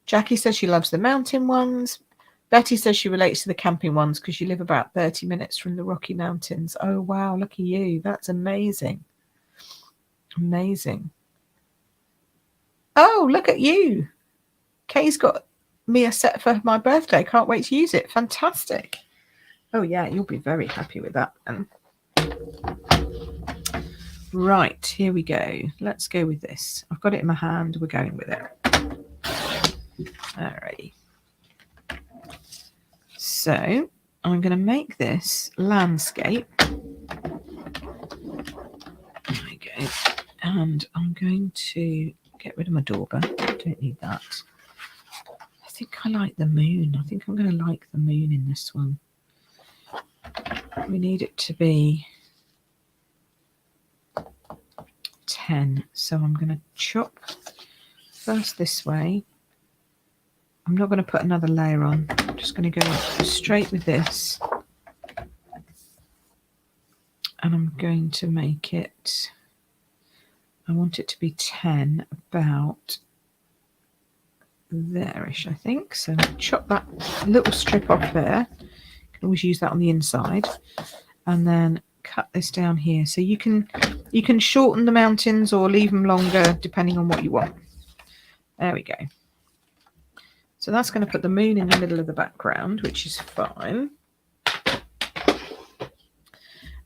Jackie says she loves the mountain ones. Betty says she relates to the camping ones because you live about 30 minutes from the Rocky Mountains. Oh, wow, lucky you. That's amazing. Amazing. Oh, look at you. Kay's got me a set for my birthday. Can't wait to use it. Fantastic. Oh, yeah, you'll be very happy with that. Right, here we go. Let's go with this. I've got it in my hand. We're going with it. Alrighty. So I'm going to make this landscape. And I'm going to get rid of my dauber. I don't need that. I think I like the moon. I think I'm going to like the moon in this one. We need it to be 10. So I'm going to chop first this way. I'm not going to put another layer on. I'm just going to go straight with this. And I'm going to make it, I want it to be 10 about there-ish, I think. So chop that little strip off there. You can always use that on the inside. And then cut this down here. So you can shorten the mountains or leave them longer depending on what you want. There we go. So that's going to put the moon in the middle of the background, which is fine.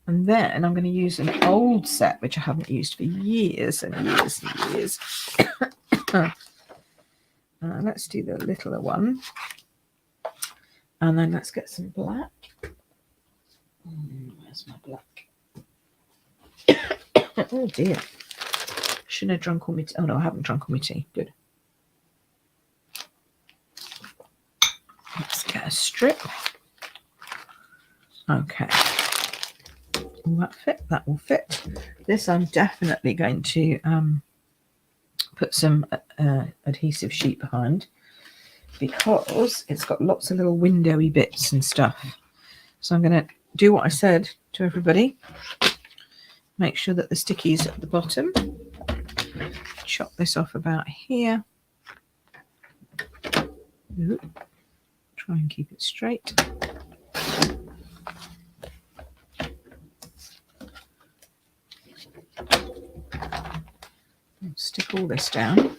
And then I'm going to use an old set, which I haven't used for years and years and years. Let's do the littler one. And then let's get some black. Where's my black? Oh dear. Shouldn't have drunk all my tea. Oh no, I haven't drunk all my tea. Good. Let's get a strip. Okay. Will that fit? That will fit. This I'm definitely going to put some adhesive sheet behind because it's got lots of little windowy bits and stuff. So I'm going to do what I said to everybody. Make sure that the sticky is at the bottom. Chop this off about here. Ooh. Try and keep it straight. Stick all this down.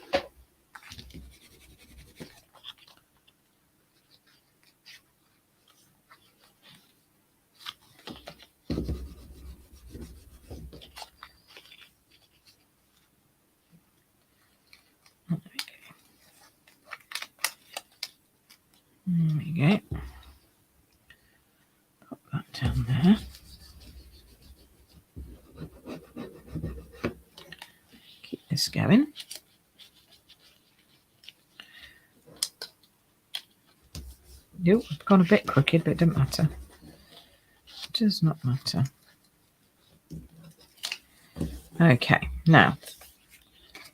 There we go. Pop that down there. Keep this going. Nope, I've gone a bit crooked, but it doesn't matter. It does not matter. Okay, now,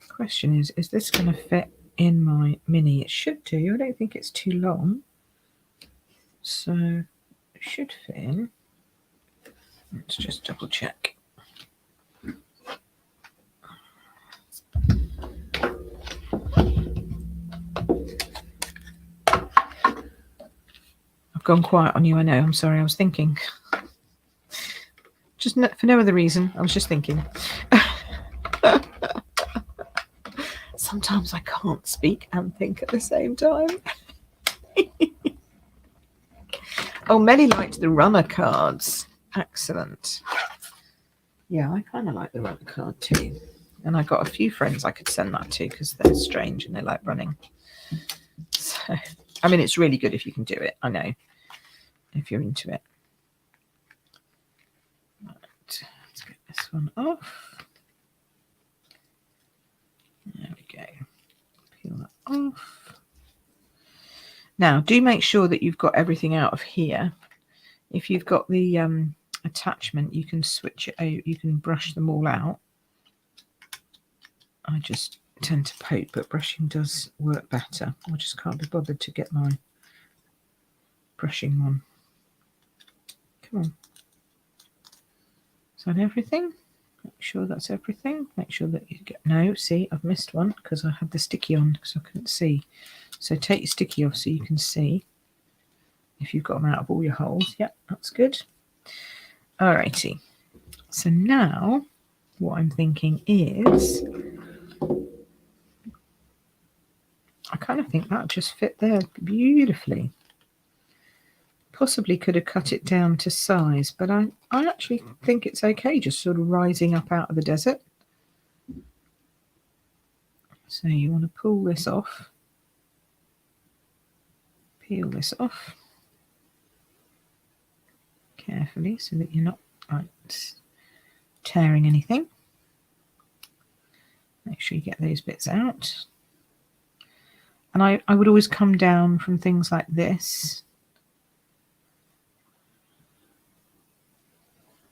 question is this going to fit in my mini? It should do. I don't think it's too long. So it should fit in. Let's just double check. I've gone quiet on you, I know. I'm sorry, I was thinking. Just for no other reason. I was just thinking. Sometimes I can't speak and think at the same time. Oh, Melly liked the runner cards. Excellent. Yeah, I kind of like the runner card too. And I got a few friends I could send that to because they're strange and they like running. So, I mean, it's really good if you can do it. I know. If you're into it. Right, let's get this one off. There we go. Peel that off. Now, do make sure that you've got everything out of here. If you've got the attachment, you can switch it out. You can brush them all out. I just tend to poke, but brushing does work better. I just can't be bothered to get my brushing one. Come on. Is that everything? Make sure that's everything. Make sure that you get... No, see, I've missed one because I had the sticky on because I couldn't see. So take your sticky off so you can see if you've got them out of all your holes. Yep, that's good. Alrighty. So now what I'm thinking is I kind of think that just fit there beautifully. Possibly could have cut it down to size, but I actually think it's okay just sort of rising up out of the desert. So you want to pull this off, peel this off carefully so that you're not tearing anything. Make sure you get those bits out. And I would always come down from things like this.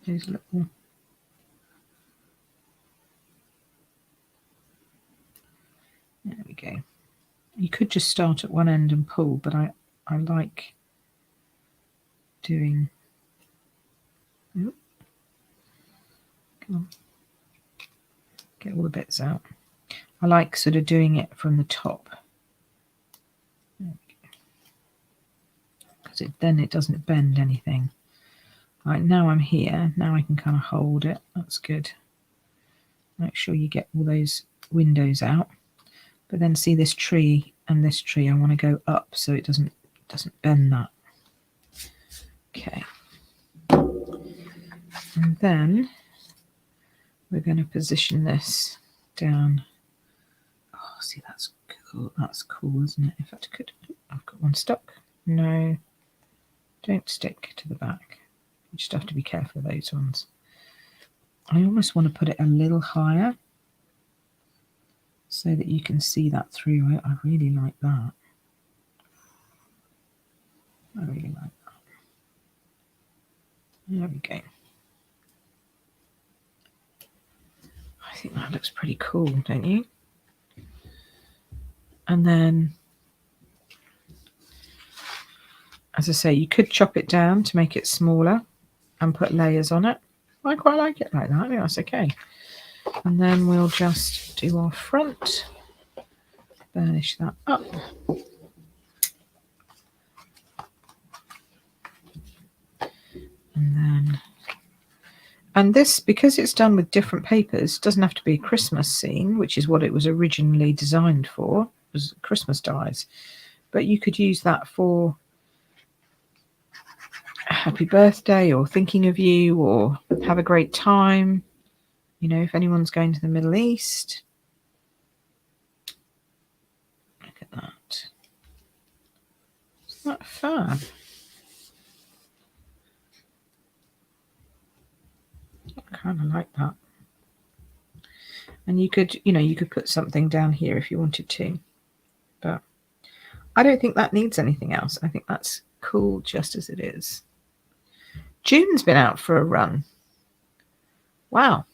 Those little... There we go. You could just start at one end and pull, but I like doing... Oh, come on. Get all the bits out. I like sort of doing it from the top. Because then it doesn't bend anything. Right, now I'm here. Now I can kind of hold it. That's good. Make sure you get all those windows out. But then see this tree and this tree, I want to go up so it doesn't bend that. Okay. And then we're going to position this down. Oh, see, that's cool. That's cool, isn't it? In fact, I could... I've got one stuck. No, don't stick to the back. You just have to be careful of those ones. I almost want to put it a little higher so that you can see that through. I really like that. I really like that. There we go. I think that looks pretty cool, don't you? And then, as I say, you could chop it down to make it smaller and put layers on it. I quite like it like that. I think that's okay. And then we'll just do our front, burnish that up. And this, because it's done with different papers, doesn't have to be a Christmas scene, which is what it was originally designed for, was Christmas dies. But you could use that for a happy birthday or thinking of you or have a great time. You know, if anyone's going to the Middle East. Look at that. Isn't that fab? I kind of like that. And you could, you know, you could put something down here if you wanted to. But I don't think that needs anything else. I think that's cool just as it is. June's been out for a run. Wow.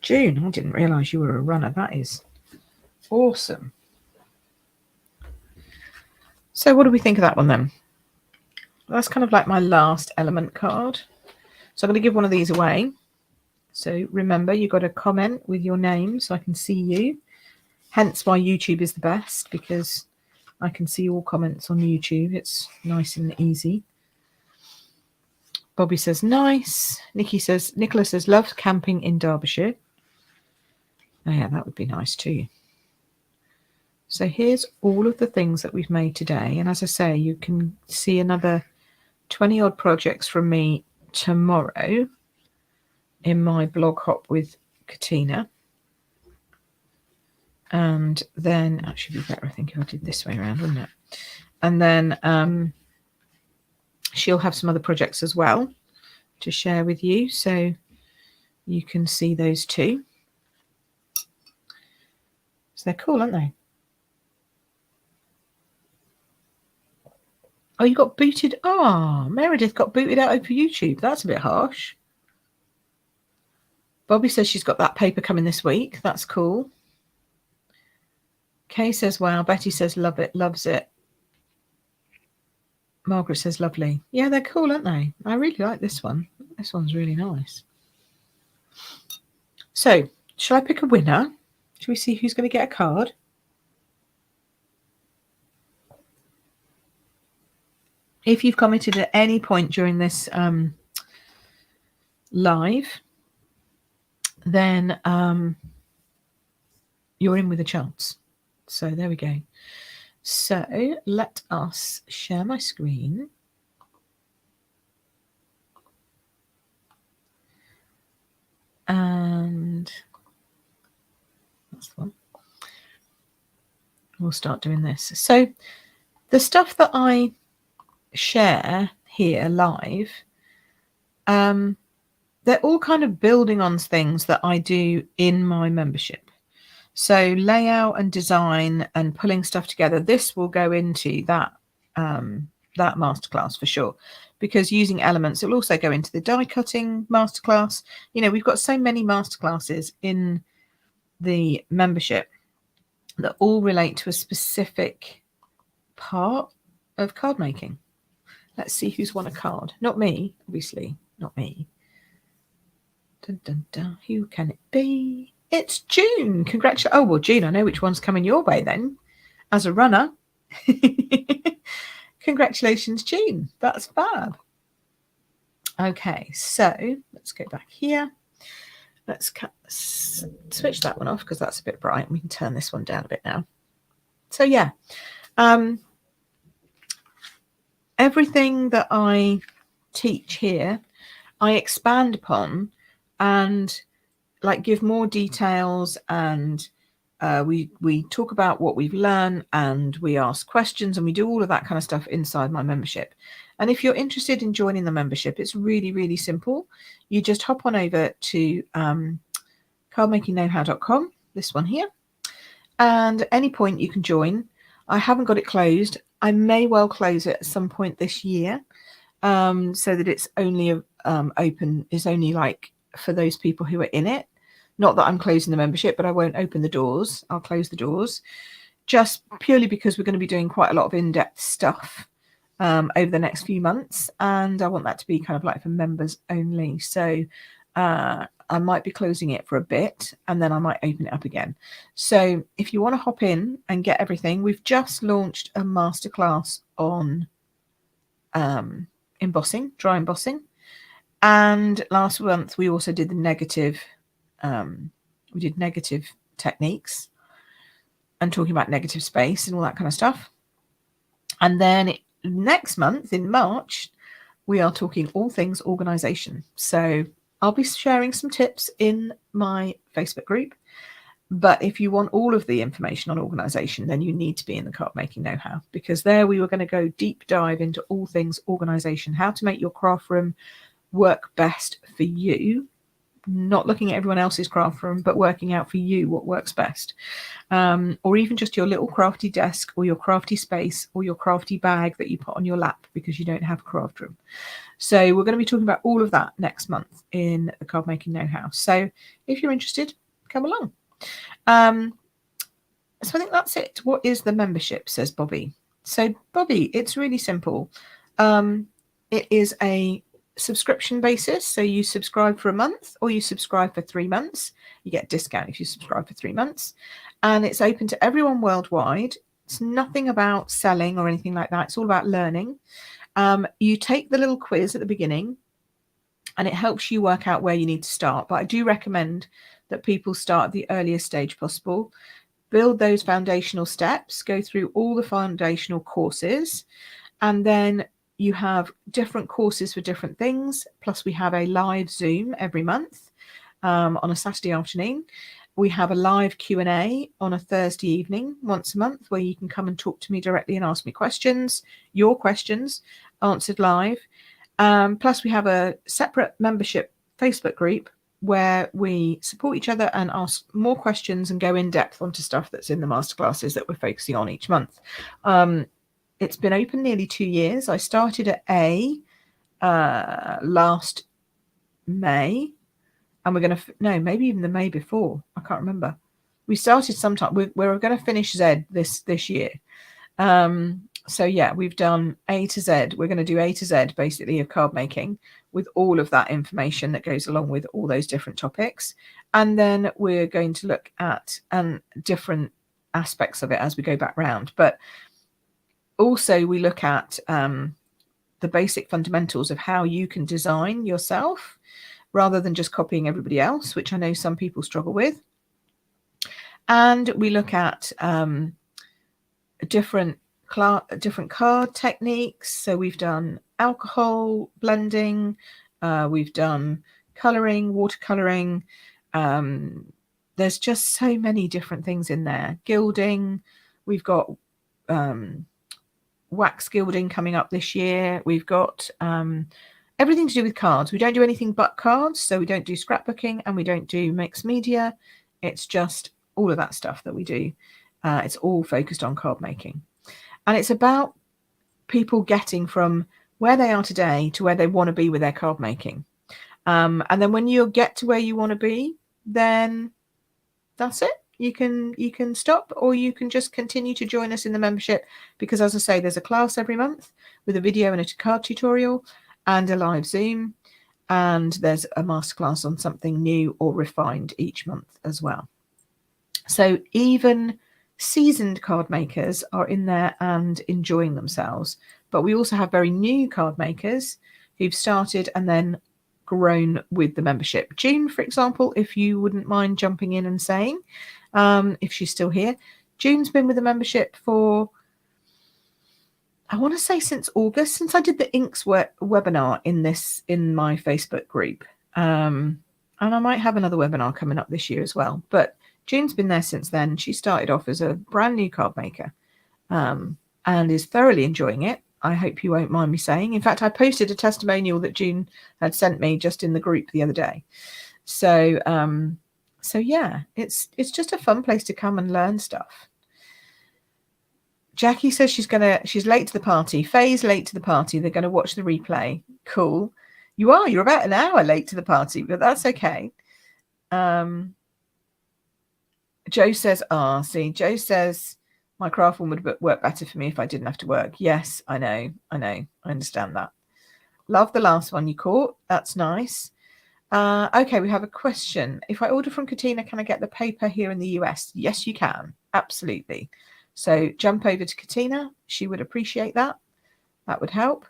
June, I didn't realise you were a runner. That is awesome. So what do we think of that one then? That's kind of like my last element card. So I'm going to give one of these away. So remember, you've got to comment with your name so I can see you. Hence why YouTube is the best, because I can see all comments on YouTube. It's nice and easy. Bobby says, nice. Nicola says, love camping in Derbyshire. Oh yeah, that would be nice too. So here's all of the things that we've made today. And as I say, you can see another 20 odd projects from me tomorrow in my blog hop with Katina. And then, actually be better, I think, if I did this way around, wouldn't it? And then she'll have some other projects as well to share with you. So you can see those too. So they're cool, aren't they? Oh, you got booted. Oh, Meredith got booted out of YouTube. That's a bit harsh. Bobby says she's got that paper coming this week. That's cool. Kay says, wow. Betty says, love it, loves it. Margaret says, lovely. Yeah, they're cool, aren't they? I really like this one. This one's really nice. So, shall I pick a winner? Shall we see who's going to get a card? If you've commented at any point during this live, then you're in with a chance. So there we go. So let us share my screen. And that's the one. We'll start doing this. So the stuff that I share here live, they're all kind of building on things that I do in my membership. So layout and design and pulling stuff together, this will go into that that masterclass for sure, because using elements, it will also go into the die cutting masterclass. You know, we've got so many masterclasses in the membership that all relate to a specific part of card making. Let's see who's won a card. Not me, obviously, not me. Dun, dun, dun. Who can it be? It's June. Congratulations. Oh, well, June, I know which one's coming your way then. As a runner. Congratulations, June. That's fab. Okay, so let's go back here. Let's switch that one off because that's a bit bright. We can turn this one down a bit now. So yeah, everything that I teach here, I expand upon and like give more details, and we talk about what we've learned, and we ask questions, and we do all of that kind of stuff inside my membership. And if you're interested in joining the membership, it's really, really simple. You just hop on over to cardmakingknowhow.com, this one here, and at any point you can join. I haven't got it closed. I may well close it at some point this year, so that it's only open, is only like for those people who are in it. Not that I'm closing the membership, but I won't open the doors. I'll close the doors just purely because we're going to be doing quite a lot of in-depth stuff over the next few months, and I want that to be kind of like for members only. So I might be closing it for a bit, and then I might open it up again. So if you want to hop in and get everything, we've just launched a masterclass on embossing, dry embossing, and last month we also did the negative. We did negative techniques and talking about negative space and all that kind of stuff. And then next month in March, we are talking all things organization. So I'll be sharing some tips in my Facebook group. But if you want all of the information on organization, then you need to be in the Card Making Know-how, because there we were going to go deep dive into all things organization, how to make your craft room work best for you. Not looking at everyone else's craft room, but working out for you what works best. Or even just your little crafty desk, or your crafty space, or your crafty bag that you put on your lap because you don't have a craft room. So we're going to be talking about all of that next month in the Card Making Know-how. So if you're interested, come along. So I think that's it. What is the membership, says Bobby. So Bobby, it's really simple. It is a subscription basis. So you subscribe for a month, or you subscribe for 3 months. You get a discount if you subscribe for 3 months. And it's open to everyone worldwide. It's nothing about selling or anything like that. It's all about learning. You take the little quiz at the beginning, and it helps you work out where you need to start. But I do recommend that people start at the earliest stage possible. Build those foundational steps, go through all the foundational courses, and then you have different courses for different things. Plus we have a live Zoom every month on a Saturday afternoon. We have a live Q&A on a Thursday evening once a month, where you can come and talk to me directly and ask me questions, your questions answered live. Plus we have a separate membership Facebook group where we support each other and ask more questions and go in depth onto stuff that's in the masterclasses that we're focusing on each month. It's been open nearly 2 years. I started at A last May, and we're going to, no, maybe even the May before. I can't remember. We started sometime. We're going to finish Z this year. So yeah, we've done A to Z. We're going to do A to Z basically of card making, with all of that information that goes along with all those different topics. And then we're going to look at different aspects of it as we go back round. But also we look at the basic fundamentals of how you can design yourself rather than just copying everybody else, which I know some people struggle with. And we look at different card techniques. So we've done alcohol blending, we've done colouring, watercolouring. There's just so many different things in there. Gilding, we've got wax gilding coming up this year. We've got everything to do with cards. We don't do anything but cards, so we don't do scrapbooking and we don't do mixed media. It's just all of that stuff that we do. It's all focused on card making. And it's about people getting from where they are today to where they want to be with their card making. And then when you get to where you want to be, then that's it. You can stop, or you can just continue to join us in the membership, because as I say, there's a class every month with a video and a card tutorial and a live Zoom, and there's a masterclass on something new or refined each month as well. So even seasoned card makers are in there and enjoying themselves, but we also have very new card makers who've started and then grown with the membership. June, for example, if you wouldn't mind jumping in and saying, if she's still here, June's been with the membership for, I want to say since August, since I did the inks webinar in my Facebook group. And I might have another webinar coming up this year as well, but June's been there since then. She started off as a brand new card maker, and is thoroughly enjoying it. I hope you won't mind me saying. In fact, I posted a testimonial that June had sent me just in the group the other day. So yeah, it's just a fun place to come and learn stuff. Jackie says she's late to the party. Faye's late to the party. They're going to watch the replay. Cool. You're about an hour late to the party, but that's okay. Joe says, Joe says my craft one would work better for me if I didn't have to work. Yes, I know. I understand that. Love the last one you caught. That's nice. Okay, we have a question. If I order from Katina, can I get the paper here in the US? Yes, you can. Absolutely. So jump over to Katina. She would appreciate that. That would help.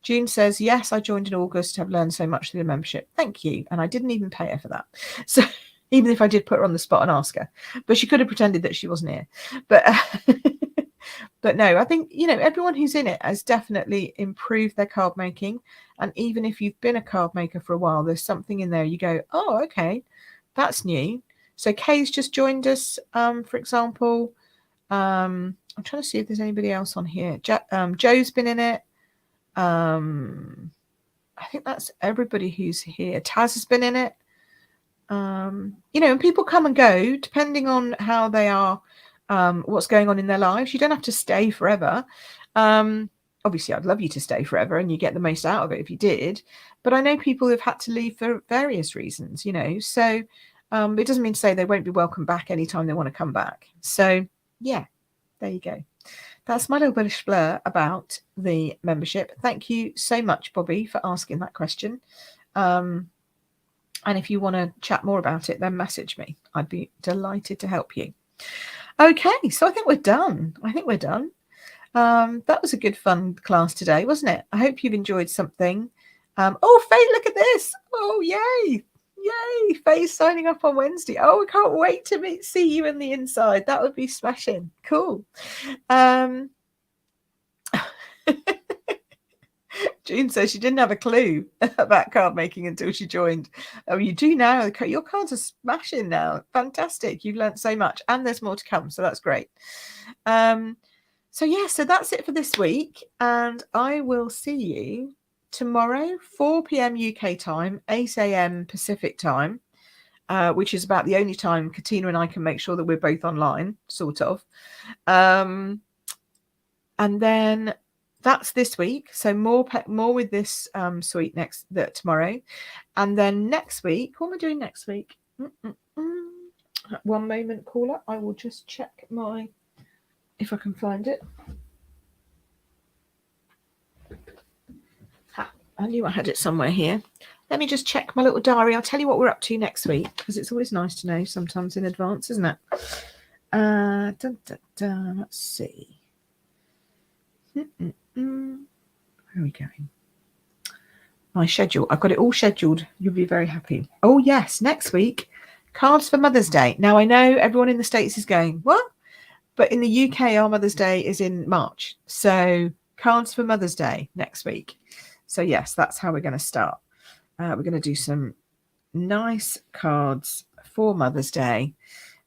June says, yes, I joined in August. I've learned so much through the membership. Thank you. And I didn't even pay her for that. So even if I did put her on the spot and ask her, but she could have pretended that she wasn't here. But but no, I think, everyone who's in it has definitely improved their card making. And even if you've been a card maker for a while, there's something in there you go, oh, okay, that's new. So Kay's just joined us, for example. I'm trying to see if there's anybody else on here. Joe's been in it. I think that's everybody who's here. Taz has been in it. And people come and go depending on how they are, what's going on in their lives. You don't have to stay forever. Obviously, I'd love you to stay forever and you get the most out of it if you did. But I know people who've had to leave for various reasons, So it doesn't mean to say they won't be welcome back anytime they want to come back. So, yeah, there you go. That's my little bit of splur about the membership. Thank you so much, Bobby, for asking that question. And if you want to chat more about it, then message me. I'd be delighted to help you. Okay, so I think we're done. That was a good fun class today, wasn't it? I hope you've enjoyed something. Oh, Faye, look at this. Oh, yay. Yay. Faye's signing up on Wednesday. Oh, I can't wait to see you in the inside. That would be smashing. Cool. June says she didn't have a clue about card making until she joined. Oh, you do now. Your cards are smashing now. Fantastic. You've learned so much, and there's more to come. So that's great. So that's it for this week. And I will see you tomorrow, 4 p.m. UK time, 8 a.m. Pacific time, which is about the only time Katina and I can make sure that we're both online, sort of. And then that's this week. So more with this suite tomorrow. And then next week, what am I doing next week? One moment, caller. I will just check if I can find it. I knew I had it somewhere here. Let me just check my little diary. I'll tell you what we're up to next week, because it's always nice to know sometimes in advance, isn't it? Let's see. Where are we going? My schedule. I've got it all scheduled. You'll be very happy. Oh, yes. Next week, cards for Mother's Day. Now, I know everyone in the States is going, what? But in the UK, our Mother's Day is in March. So cards for Mother's Day next week. So, yes, that's how we're going to start. We're going to do some nice cards for Mother's Day.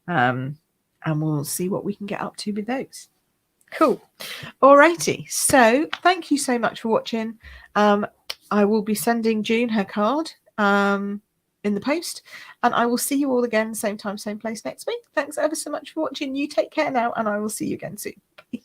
And we'll see what we can get up to with those. Cool. Alrighty. So thank you so much for watching. I will be sending June her card in the post, and I will see you all again same time, same place next week. Thanks ever so much for watching. You take care now, and I will see you again soon. Bye.